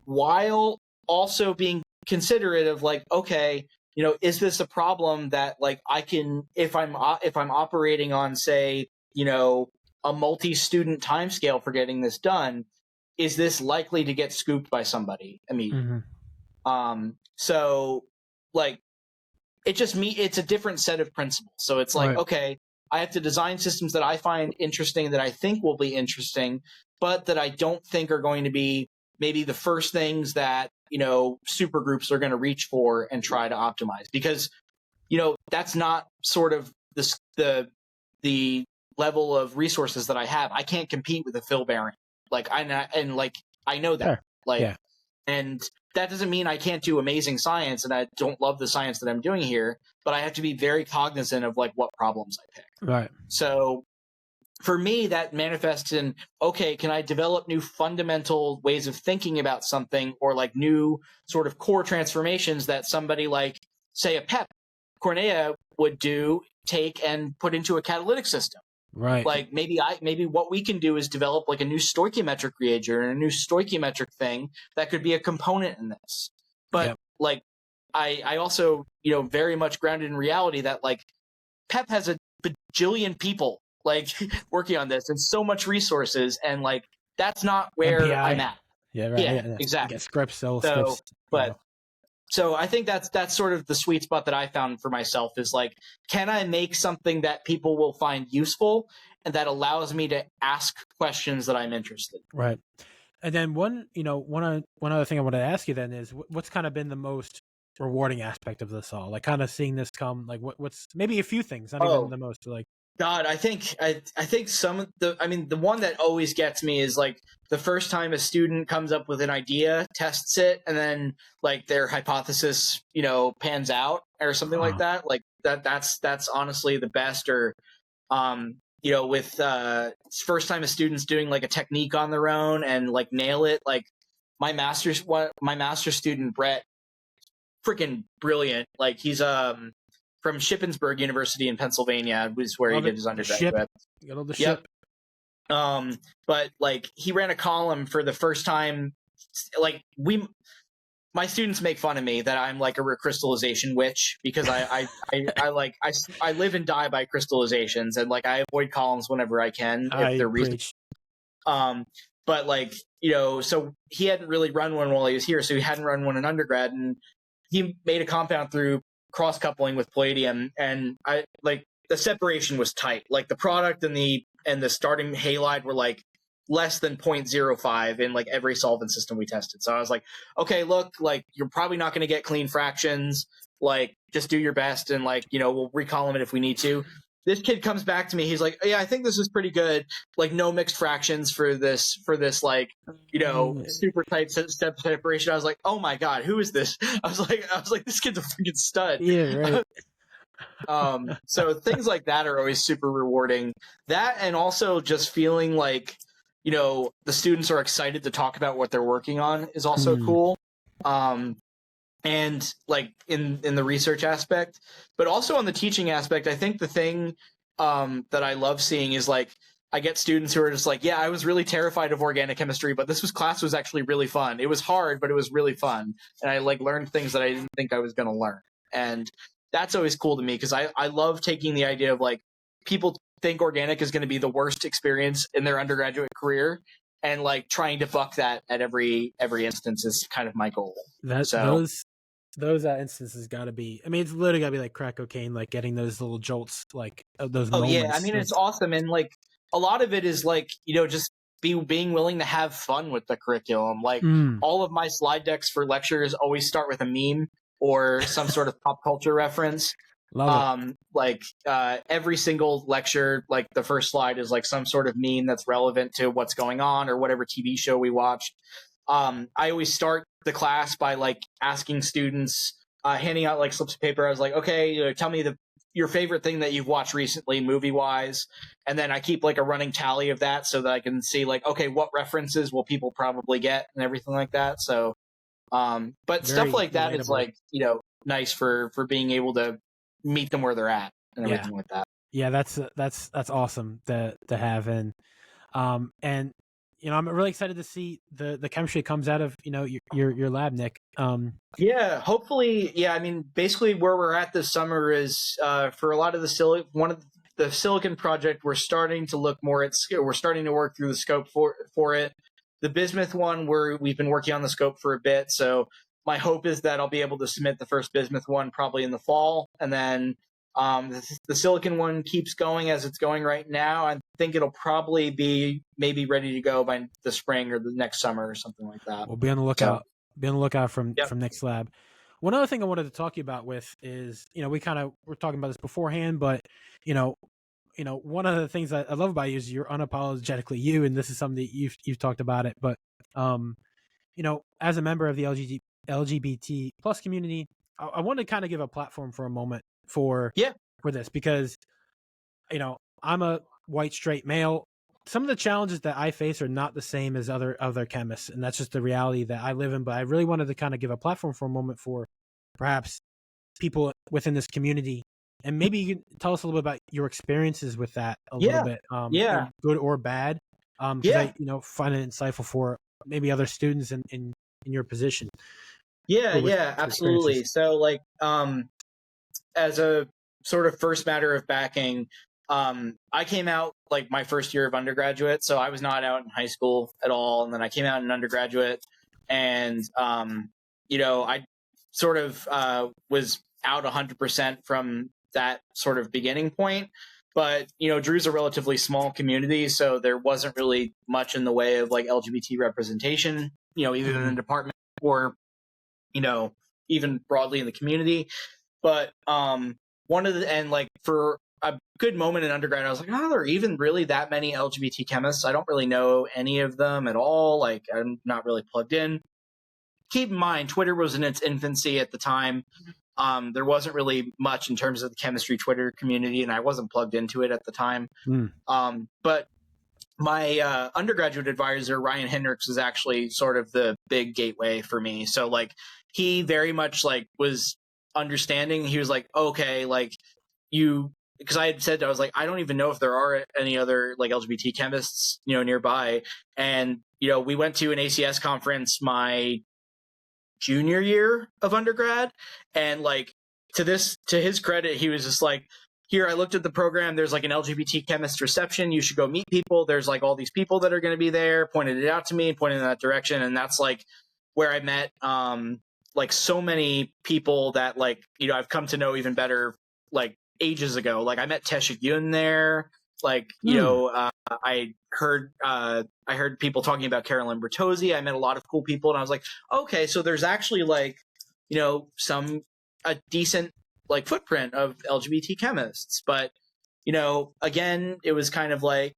while also being considerate of like, okay, is this a problem that like I can, if I'm operating on, say, a multi-student timescale for getting this done, is this likely to get scooped by somebody immediately? So like it's a different set of principles. So it's like, okay, I have to design systems that I find interesting, that I think will be interesting, but that I don't think are going to be maybe the first things that, super groups are going to reach for and try to optimize, because, that's not sort of the level of resources that I have. I can't compete with a Phil Baring. Like I know that, and that doesn't mean I can't do amazing science and I don't love the science that I'm doing here, but I have to be very cognizant of like what problems I pick. Right. So for me, that manifests in, okay, can I develop new fundamental ways of thinking about something, or like new sort of core transformations that somebody like, say, a PEP, Cornea would take and put into a catalytic system. Right. Like maybe what we can do is develop like a new stoichiometric reagent or a new stoichiometric thing that could be a component in this. But like, I also, very much grounded in reality that like PEP has a bajillion people like working on this and so much resources, and like that's not where MPI. I'm at. Yeah, right. Yeah, exactly. Scripts, scripts. But so I think that's sort of the sweet spot that I found for myself, is like, can I make something that people will find useful and that allows me to ask questions that I'm interested in? Right. And then one other thing I wanted to ask you then is, what's kind of been the most rewarding aspect of this all? Like, kind of seeing this come, like what's maybe a few things, not even the most, like. God, I think some of the one that always gets me is like the first time a student comes up with an idea, tests it, and then like their hypothesis, pans out or something like that. Like that's honestly the best. Or, with first time a student's doing like a technique on their own and like nail it. Like my master's student, Brett, freaking brilliant. Like he's from Shippensburg University in Pennsylvania, was where he did his undergraduate. Got all the ship. But like he ran a column for the first time. Like my students make fun of me that I'm like a recrystallization witch, because I live and die by crystallizations, and like I avoid columns whenever I can if they're reasonable. But like, so he hadn't really run one while he was here, so he hadn't run one in undergrad, and he made a compound through cross coupling with palladium, and I like the separation was tight. Like the product and the starting halide were like less than 0.05 in like every solvent system we tested. So I was like, okay, look, like you're probably not going to get clean fractions. Like just do your best, and like, we'll recolumn it if we need to. This kid comes back to me. He's like, yeah, I think this is pretty good. Like no mixed fractions for this like, super tight step separation. I was like, oh my God, who is this? I was like, this kid's a freaking stud. Yeah, right. So things like that are always super rewarding. That, and also just feeling like, the students are excited to talk about what they're working on is also cool. And like in the research aspect, but also on the teaching aspect, I think the thing that I love seeing is like, I get students who are just like, yeah, I was really terrified of organic chemistry, but class was actually really fun. It was hard, but it was really fun. And I like learned things that I didn't think I was going to learn. And that's always cool to me, because I love taking the idea of like, people think organic is going to be the worst experience in their undergraduate career, and like trying to buck that at every instance is kind of my goal. Those instances got to be, I mean, it's literally got to be like crack cocaine, like getting those little jolts, like those moments. Yeah, I mean, it's awesome. And like a lot of it is like, just being willing to have fun with the curriculum. Like all of my slide decks for lectures always start with a meme or some sort of pop culture reference. Like every single lecture, like the first slide is like some sort of meme that's relevant to what's going on or whatever TV show we watched. I always start the class by like asking students, handing out like slips of paper. I was like, okay, tell me your favorite thing that you've watched recently, movie wise. And then I keep like a running tally of that so that I can see like, okay, what references will people probably get and everything like that. So, but stuff like that is like, nice for being able to meet them where they're at and everything like that. Yeah, that's awesome to have. And I'm really excited to see the chemistry that comes out of your lab, Nick. Yeah, hopefully. Yeah, I mean, basically where we're at this summer is for a lot of the silicon project, we're starting to look more at we're starting to work through the scope for it. The bismuth one, we've been working on the scope for a bit, so my hope is that I'll be able to submit the first bismuth one probably in the fall, and then the silicon one keeps going as it's going right now. I think it'll probably be maybe ready to go by the spring or the next summer or something like that. We'll be on the lookout. Be on the lookout from Nick's lab. One other thing I wanted to talk to you about is, we're talking about this beforehand, but one of the things I love about you is you're unapologetically you, and this is something that you've talked about it. But as a member of the LGBT plus community, I want to kind of give a platform for a moment for this, because I'm a white straight male. Some of the challenges that I face are not the same as other chemists, and that's just the reality that I live in. But I really wanted to kind of give a platform for a moment for perhaps people within this community, and maybe you can tell us a little bit about your experiences with that a little bit, good or bad, because I find it insightful for maybe other students in your position. Absolutely. So like as a sort of first matter of backing, I came out like my first year of undergraduate, so I was not out in high school at all, and then I came out in undergraduate, and I sort of was out 100% from that sort of beginning point. But Drew's a relatively small community, so there wasn't really much in the way of like LGBT representation, either in the department or even broadly in the community. But for a good moment in undergrad, I was like, oh, there are even really that many LGBT chemists? I don't really know any of them at all. Like, I'm not really plugged in. Keep in mind, Twitter was in its infancy at the time. There wasn't really much in terms of the chemistry Twitter community, and I wasn't plugged into it at the time. But my undergraduate advisor, Ryan Hinrichs, was actually sort of the big gateway for me. So like, he very much like was understanding. He was like, okay, like because I had said, I was like, I don't even know if there are any other like LGBT chemists, nearby. And, we went to an ACS conference my junior year of undergrad. And like, to his credit, he was just like, here, I looked at the program. There's like an LGBT chemist reception. You should go meet people. There's like all these people that are going to be there, pointed it out to me, pointed in that direction. And that's like where I met, like so many people that like, I've come to know even better, like ages ago. Like I met Tesha Yun there. Like, I heard people talking about Carolyn Bertozzi. I met a lot of cool people, and I was like, okay, so there's actually like, a decent like footprint of LGBT chemists. But, again, it was kind of like,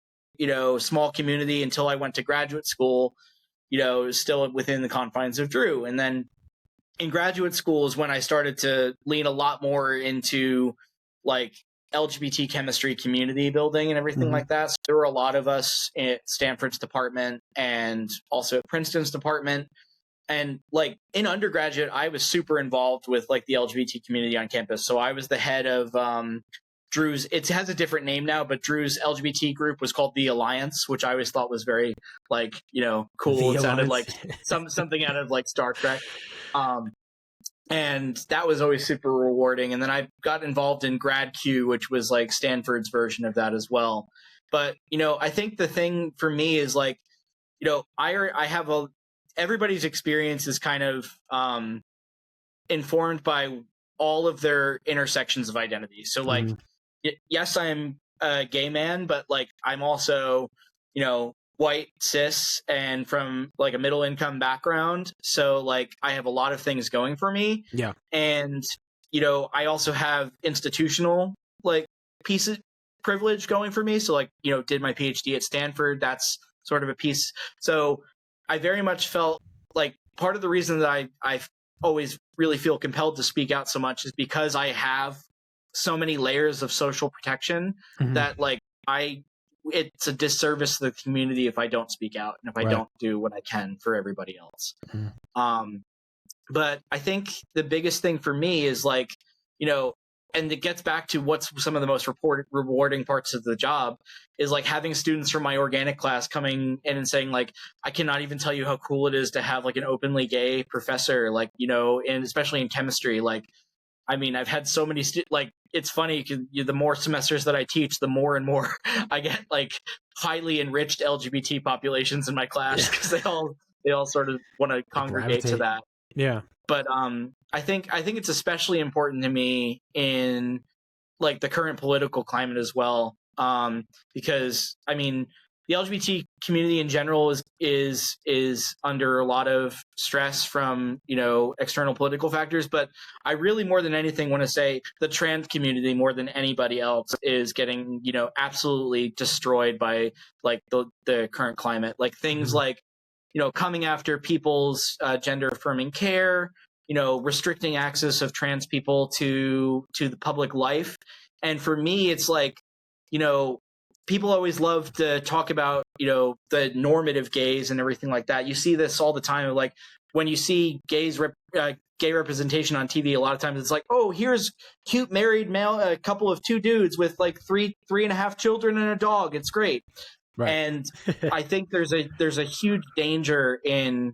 small community until I went to graduate school, still within the confines of Drew. And then in graduate school is when I started to lean a lot more into like LGBT chemistry community building and everything like that. So there were a lot of us at Stanford's department and also at Princeton's department. And like in undergraduate, I was super involved with like the LGBT community on campus. So I was the head of Drew's, it has a different name now, but Drew's LGBT group was called The Alliance, which I always thought was very like, cool. It sounded like something out of like Star Trek. And that was always super rewarding. And then I got involved in Grad Q, which was like Stanford's version of that as well. But, I think the thing for me is like, I have everybody's experience is kind of informed by all of their intersections of identity. So like, yes, I'm a gay man, but like, I'm also, white, cis, and from like a middle income background. So like, I have a lot of things going for me. Yeah. And, I also have institutional like pieces privilege going for me. So like, did my PhD at Stanford. That's sort of a piece. So I very much felt like part of the reason that I always really feel compelled to speak out so much is because I have so many layers of social protection that like it's a disservice to the community if I don't speak out and if I don't do what I can for everybody else. But I think the biggest thing for me is like, and it gets back to what's some of the most rewarding parts of the job is like having students from my organic class coming in and saying like, I cannot even tell you how cool it is to have like an openly gay professor, like, and especially in chemistry. Like, I mean, I've had so many, like, it's funny because the more semesters that I teach, the more and more I get like highly enriched LGBT populations in my class because they all sort of want to congregate to that. Yeah. But I think it's especially important to me in like the current political climate as well, because I mean the LGBT community in general is under a lot of stress from external political factors, but I really more than anything want to say the trans community more than anybody else is getting absolutely destroyed by like the current climate, like things like coming after people's gender affirming care, restricting access of trans people to the public life. And for me, it's like, people always love to talk about, the normative gays and everything like that. You see this all the time. Like when you see gay representation on TV, a lot of times it's like, oh, here's cute married male, a couple of two dudes with like three and a half children and a dog. It's great. Right. And I think there's a huge danger in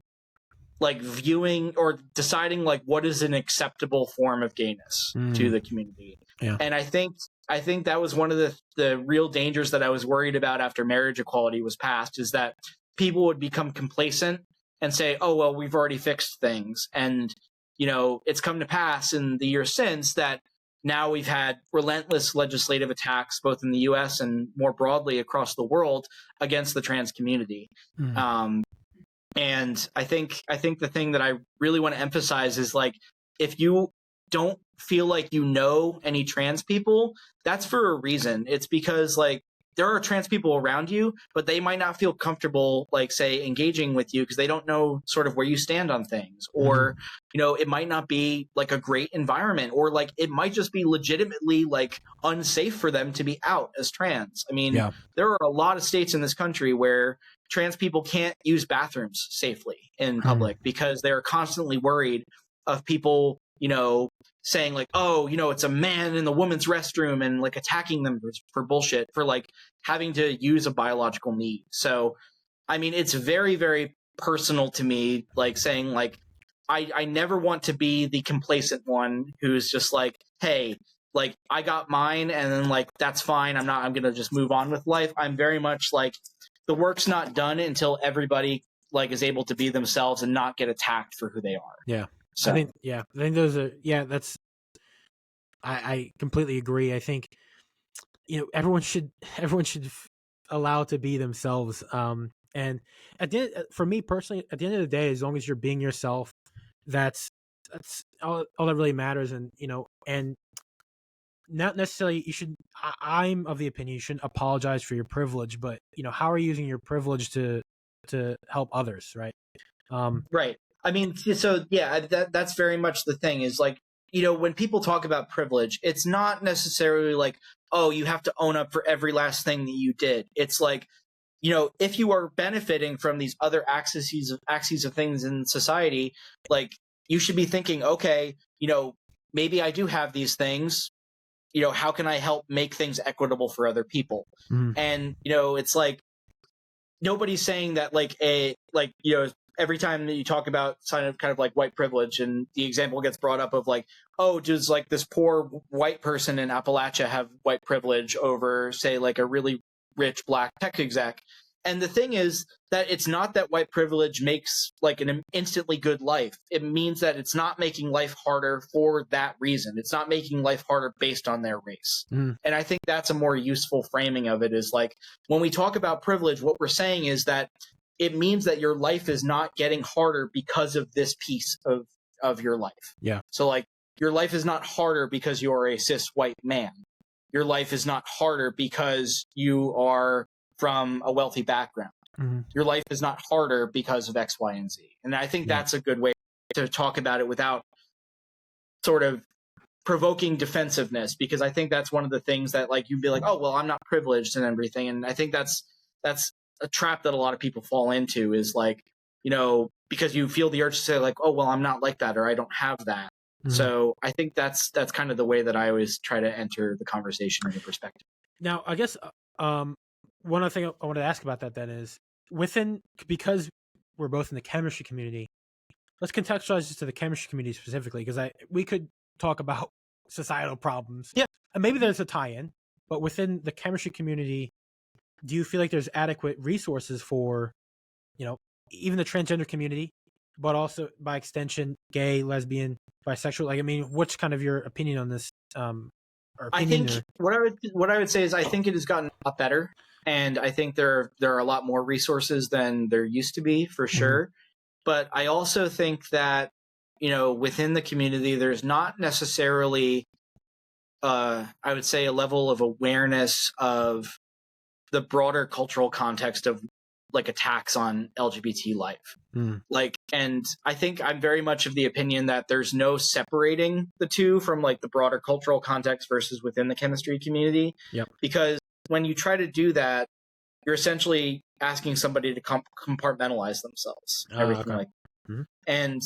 like viewing or deciding like what is an acceptable form of gayness to the community. Yeah. And I think that was one of the real dangers that I was worried about after marriage equality was passed, is that people would become complacent and say, oh, well, we've already fixed things. And, it's come to pass in the years since that now we've had relentless legislative attacks, both in the US and more broadly across the world, against the trans community. And I think the thing that I really want to emphasize is like, if you don't feel like any trans people, that's for a reason. It's because like there are trans people around you, but they might not feel comfortable, like say engaging with you because they don't know sort of where you stand on things, or it might not be like a great environment, or like it might just be legitimately like unsafe for them to be out as trans. I mean, there are a lot of states in this country where trans people can't use bathrooms safely in public because they're constantly worried of people, saying like, oh, it's a man in the woman's restroom, and like attacking them for bullshit, for like having to use a biological need. So, I mean, it's very, very personal to me, like saying like, I never want to be the complacent one who's just like, hey, like I got mine and then like, that's fine. I'm going to just move on with life. I'm very much like, the work's not done until everybody like is able to be themselves and not get attacked for who they are. Yeah. So I think those are, that's, I completely agree. I think, everyone should allow to be themselves. And for me personally, at the end of the day, as long as you're being yourself, that's all that really matters. And, and not necessarily I'm of the opinion you shouldn't apologize for your privilege, but how are you using your privilege to help others, right? Right. I mean, so yeah, that's very much the thing is like, when people talk about privilege, it's not necessarily like, oh, you have to own up for every last thing that you did. It's like, if you are benefiting from these other axes of things in society, like you should be thinking, okay, maybe I do have these things. How can I help make things equitable for other people? And, it's like, nobody's saying that every time that you talk about kind of like white privilege, and the example gets brought up of like, oh, does like this poor white person in Appalachia have white privilege over, say, like a really rich black tech exec? And the thing is that it's not that white privilege makes like an instantly good life. It means that it's not making life harder for that reason. It's not making life harder based on their race. And I think that's a more useful framing of it, is like when we talk about privilege, what we're saying is that it means that your life is not getting harder because of this piece of your life. Yeah. So like your life is not harder because you're a cis white man. Your life is not harder because you are from a wealthy background. Your life is not harder because of X, Y, and Z. And I think that's a good way to talk about it without sort of provoking defensiveness, because I think that's one of the things that like you'd be like, oh, well, I'm not privileged and everything. And I think that's a trap that a lot of people fall into, is like, because you feel the urge to say like, oh, well, I'm not like that, or I don't have that. So I think that's kind of the way that I always try to enter the conversation and the perspective. Now, I guess one other thing I wanted to ask about that then is because we're both in the chemistry community, let's contextualize this to the chemistry community specifically, because we could talk about societal problems. Yeah. And maybe there's a tie-in, but within the chemistry community, do you feel like there's adequate resources for, even the transgender community, but also by extension, gay, lesbian, bisexual? Like, I mean, what's kind of your opinion on this? I think what I would say is I think it has gotten a lot better, and I think there are a lot more resources than there used to be, for sure. But I also think that within the community, there's not necessarily I would say a level of awareness of the broader cultural context of like attacks on LGBT life. Like, and I think I'm very much of the opinion that there's no separating the two from like the broader cultural context versus within the chemistry community. Because when you try to do that, you're essentially asking somebody to compartmentalize themselves, everything okay. like that. And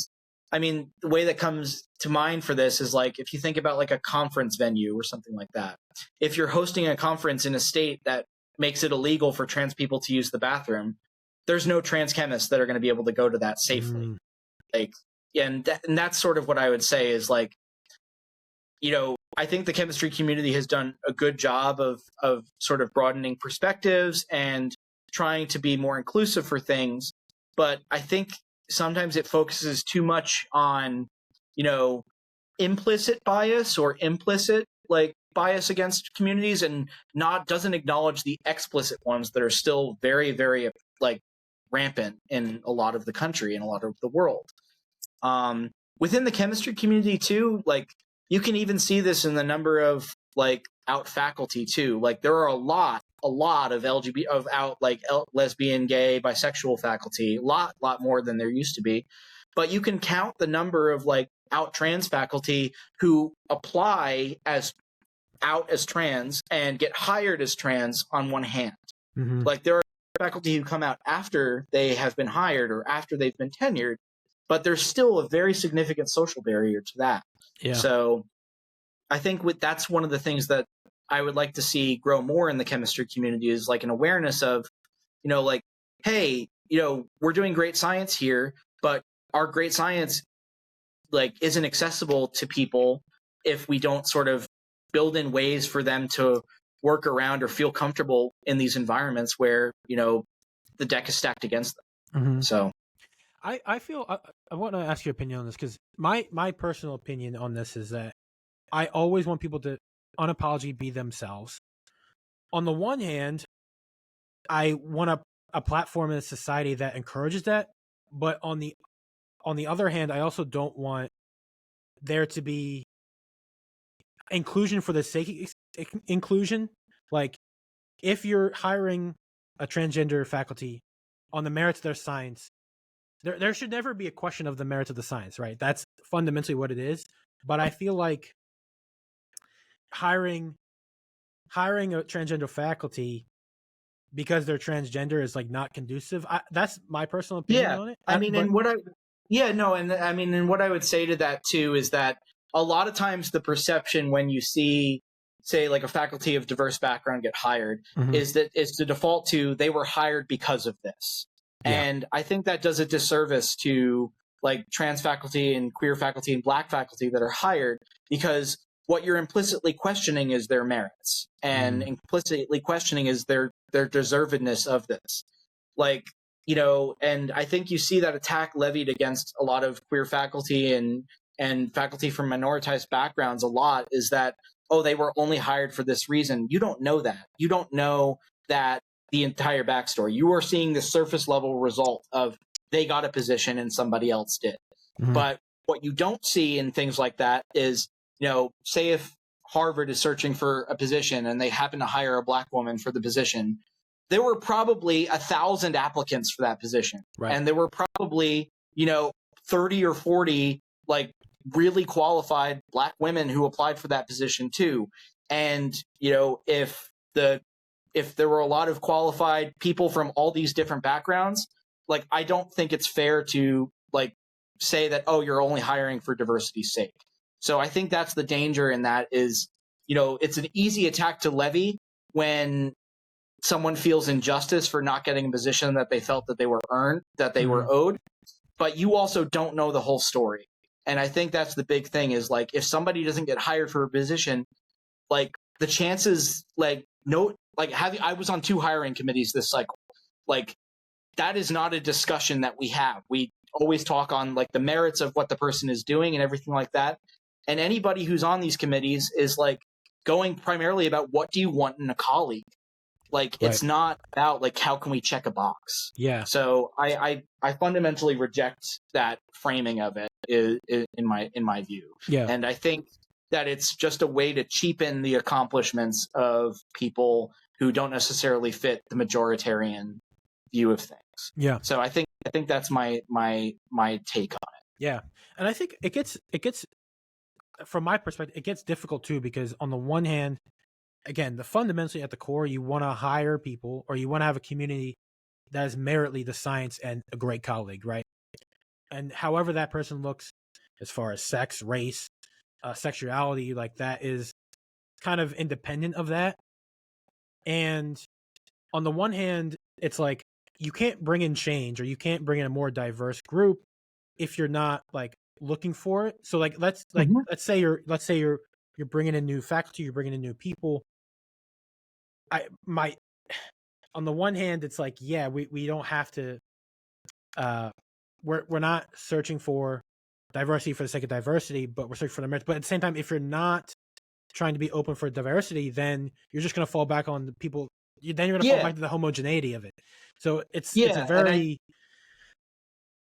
I mean, the way that comes to mind for this is like, if you think about like a conference venue or something like that, if you're hosting a conference in a state that makes it illegal for trans people to use the bathroom, there's no trans chemists that are going to be able to go to that safely. Like, and that's sort of what I would say is like, you know, I think the chemistry community has done a good job of sort of broadening perspectives and trying to be more inclusive for things. But I think sometimes it focuses too much on, you know, implicit bias or implicit like bias against communities, and doesn't acknowledge the explicit ones that are still very, very like rampant in a lot of the country and a lot of the world. Within the chemistry community too, like you can even see this in the number of like out faculty too. Like there are a lot of lesbian, gay, bisexual faculty, a lot more than there used to be. But you can count the number of like out trans faculty who apply as out as trans and get hired as trans on one hand. Like there are faculty who come out after they have been hired or after they've been tenured, but there's still a very significant social barrier to that. Yeah. So I think that's one of the things that I would like to see grow more in the chemistry community is like an awareness of, you know, like, hey, you know, we're doing great science here, but our great science like isn't accessible to people if we don't sort of build in ways for them to work around or feel comfortable in these environments where, you know, the deck is stacked against them. So I feel I want to ask your opinion on this, because my personal opinion on this is that I always want people to unapologetically be themselves. On the one hand, I want a platform in a society that encourages that, but on the other hand, I also don't want there to be inclusion for the sake of inclusion. Like, if you're hiring a transgender faculty on the merits of their science, there should never be a question of the merits of the science, right? That's fundamentally what it is. But I feel like hiring a transgender faculty because they're transgender is like not conducive. That's my personal opinion on it. And what I would say to that too is that a lot of times the perception when you see, say, like a faculty of diverse background get hired is to default to they were hired because of this. Yeah. And I think that does a disservice to like trans faculty and queer faculty and black faculty that are hired, because what you're implicitly questioning is their merits, and implicitly questioning is their deservedness of this. Like, you know, and I think you see that attack levied against a lot of queer faculty and faculty from minoritized backgrounds a lot, is that, oh, they were only hired for this reason. You don't know that. You don't know that the entire backstory. You are seeing the surface level result of they got a position and somebody else did. But what you don't see in things like that is, you know, say if Harvard is searching for a position and they happen to hire a black woman for the position, there were probably 1,000 applicants for that position. Right. And there were probably, you know, 30 or 40 like really qualified black women who applied for that position too. And, you know, if there were a lot of qualified people from all these different backgrounds, like, I don't think it's fair to like say that, oh, you're only hiring for diversity's sake. So I think that's the danger in that is, you know, it's an easy attack to levy when someone feels injustice for not getting a position that they felt that they were earned, that they were owed, but you also don't know the whole story. And I think that's the big thing is like, if somebody doesn't get hired for a position, like the chances, like I was on 2 hiring committees this cycle. Like, that is not a discussion that we have. We always talk on like the merits of what the person is doing and everything like that. And anybody who's on these committees is like going primarily about what do you want in a colleague? Like, it's not about like, how can we check a box? Yeah. So I fundamentally reject that framing of it in my view. Yeah. And I think that it's just a way to cheapen the accomplishments of people who don't necessarily fit the majoritarian view of things. Yeah. So I think that's my take on it. Yeah. And I think it gets from my perspective, it gets difficult too, because on the one hand, again, the fundamentally at the core, you want to hire people, or you want to have a community that is meritly the science and a great colleague, right? And however that person looks, as far as sex, race, sexuality, like that is kind of independent of that. And on the one hand, it's like you can't bring in change, or you can't bring in a more diverse group if you're not like looking for it. So like let's say you're bringing in new faculty, you're bringing in new people. On the one hand, it's like, yeah, we don't have to. We're not searching for diversity for the sake of diversity, but we're searching for the merits. But at the same time, if you're not trying to be open for diversity, then you're just going to fall back on the people. Then you're going to fall back to the homogeneity of it. So it's a very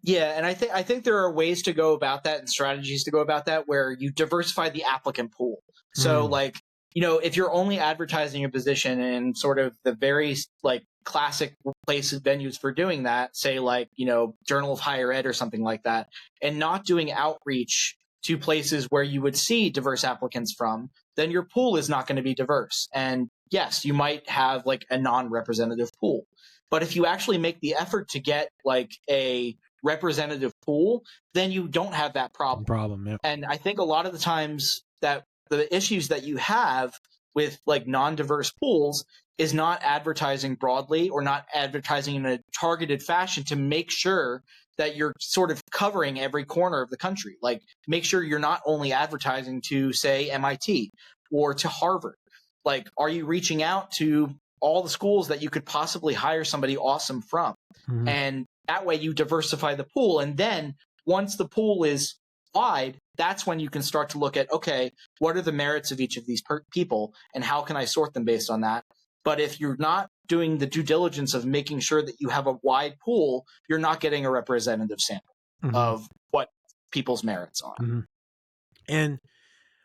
and I think there are ways to go about that and strategies to go about that where you diversify the applicant pool. So like, you know, if you're only advertising a position in sort of the very like classic places, venues for doing that, say like, you know, Journal of Higher Ed or something like that, and not doing outreach to places where you would see diverse applicants from, then your pool is not going to be diverse. And yes, you might have like a non-representative pool. But if you actually make the effort to get like a representative pool, then you don't have that problem. Yeah. And I think a lot of the times that the issues that you have with like non-diverse pools is not advertising broadly or not advertising in a targeted fashion to make sure that you're sort of covering every corner of the country. Like make sure you're not only advertising to say MIT or to Harvard. Like, are you reaching out to all the schools that you could possibly hire somebody awesome from? And that way you diversify the pool. And then once the pool is wide, that's when you can start to look at, okay, what are the merits of each of these people and how can I sort them based on that? But if you're not doing the due diligence of making sure that you have a wide pool, you're not getting a representative sample of what people's merits are. And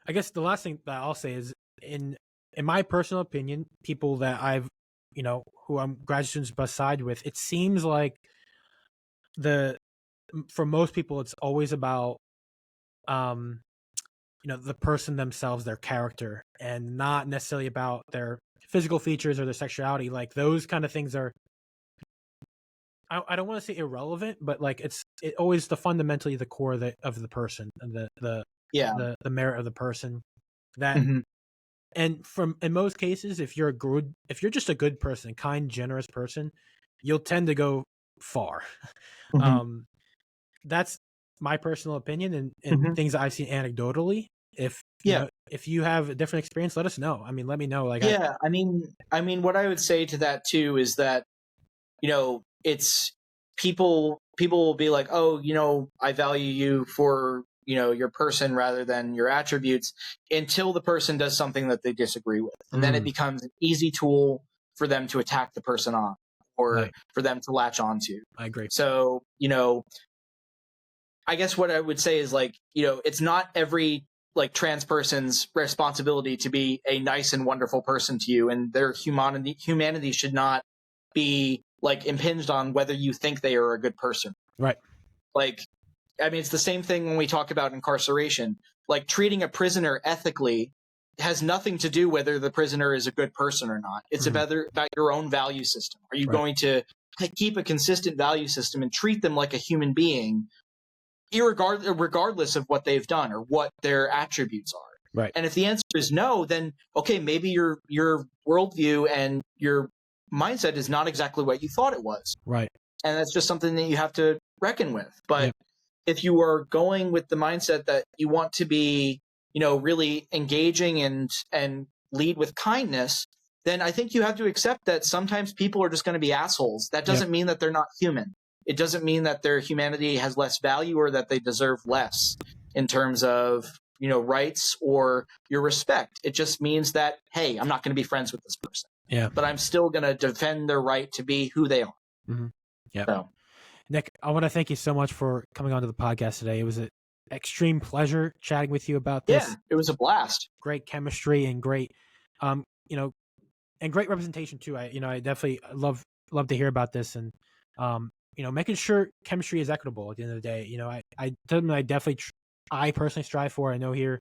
I guess the last thing that I'll say is in my personal opinion, people that I've, you know, who I'm graduate students beside with, it seems like for most people, it's always about, you know, the person themselves, their character, and not necessarily about their physical features or their sexuality. Like those kind of things are, I don't want to say irrelevant, but like it's always fundamentally the core of the person and the merit of the person. That and in most cases, if you're just a good person, kind, generous person, you'll tend to go far. That's my personal opinion and things that I've seen anecdotally. If you have a different experience, let us know. I mean, let me know. Like, I mean, what I would say to that too is that, you know, it's people will be like, oh, you know, I value you for, you know, your person rather than your attributes, until the person does something that they disagree with. And then it becomes an easy tool for them to attack the person on, or for them to latch onto. I agree. So, you know, I guess what I would say is like, you know, it's not every like trans person's responsibility to be a nice and wonderful person to you, and their humanity should not be like impinged on whether you think they are a good person. Right. Like, I mean, it's the same thing when we talk about incarceration. Like treating a prisoner ethically has nothing to do whether the prisoner is a good person or not. It's about your own value system. Are you going to keep a consistent value system and treat them like a human being, regardless of what they've done or what their attributes are? Right. And if the answer is no, then okay, maybe your worldview and your mindset is not exactly what you thought it was. Right. And that's just something that you have to reckon with. But if you are going with the mindset that you want to be, you know, really engaging and lead with kindness, then I think you have to accept that sometimes people are just going to be assholes. That doesn't mean that they're not human. It doesn't mean that their humanity has less value or that they deserve less in terms of, you know, rights or your respect. It just means that, hey, I'm not going to be friends with this person. Yeah. But I'm still going to defend their right to be who they are. Yeah. So. Nick, I want to thank you so much for coming onto the podcast today. It was an extreme pleasure chatting with you about this. Yeah, it was a blast. Great chemistry and great, you know, and great representation too. I definitely love to hear about this, and you know, making sure chemistry is equitable at the end of the day. You know, I definitely, I personally strive for. I know here,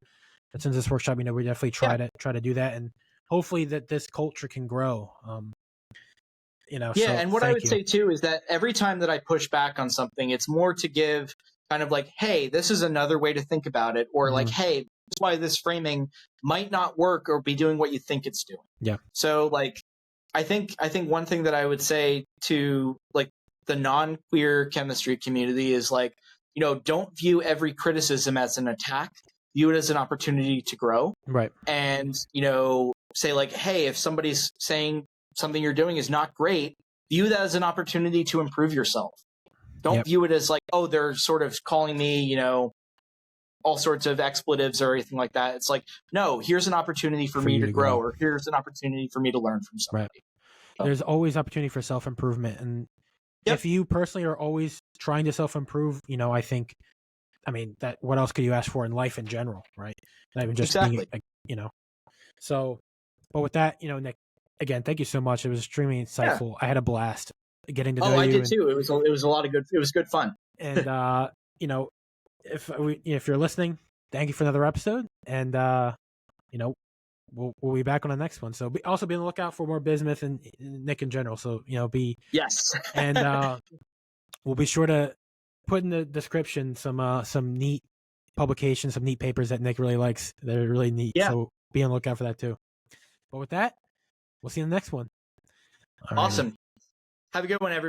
that since this workshop, you know, we definitely try to do that, and hopefully that this culture can grow. Yeah, so and what I would say too is that every time that I push back on something, it's more to give kind of like, hey, this is another way to think about it, or like, hey, that's why this framing might not work or be doing what you think it's doing. Yeah. So like, I think one thing that I would say to like the non-queer chemistry community is like, don't view every criticism as an attack. View it as an opportunity to grow. Right. And, say like, hey, if somebody's saying something you're doing is not great, view that as an opportunity to improve yourself. Don't view it as like, oh, they're sort of calling me, all sorts of expletives or anything like that. It's like, no, here's an opportunity for me to grow, or here's an opportunity for me to learn from somebody. Right. So. There's always opportunity for self-improvement. And if you personally are always trying to self-improve, I mean, that what else could you ask for in life in general, right? Not even just being, So, but with that, Nick, again, thank you so much. It was extremely insightful. I had a blast getting to know you. I did too. It was a lot of good. It was good fun. And if you're listening, thank you for another episode. And we'll be back on the next one. So also be on the lookout for more bismuth and Nick in general. So and we'll be sure to put in the description some neat publications, some neat papers that Nick really likes. They're really neat. Yeah. So be on the lookout for that too. But with that, we'll see you in the next one. Awesome. Have a good one, everybody.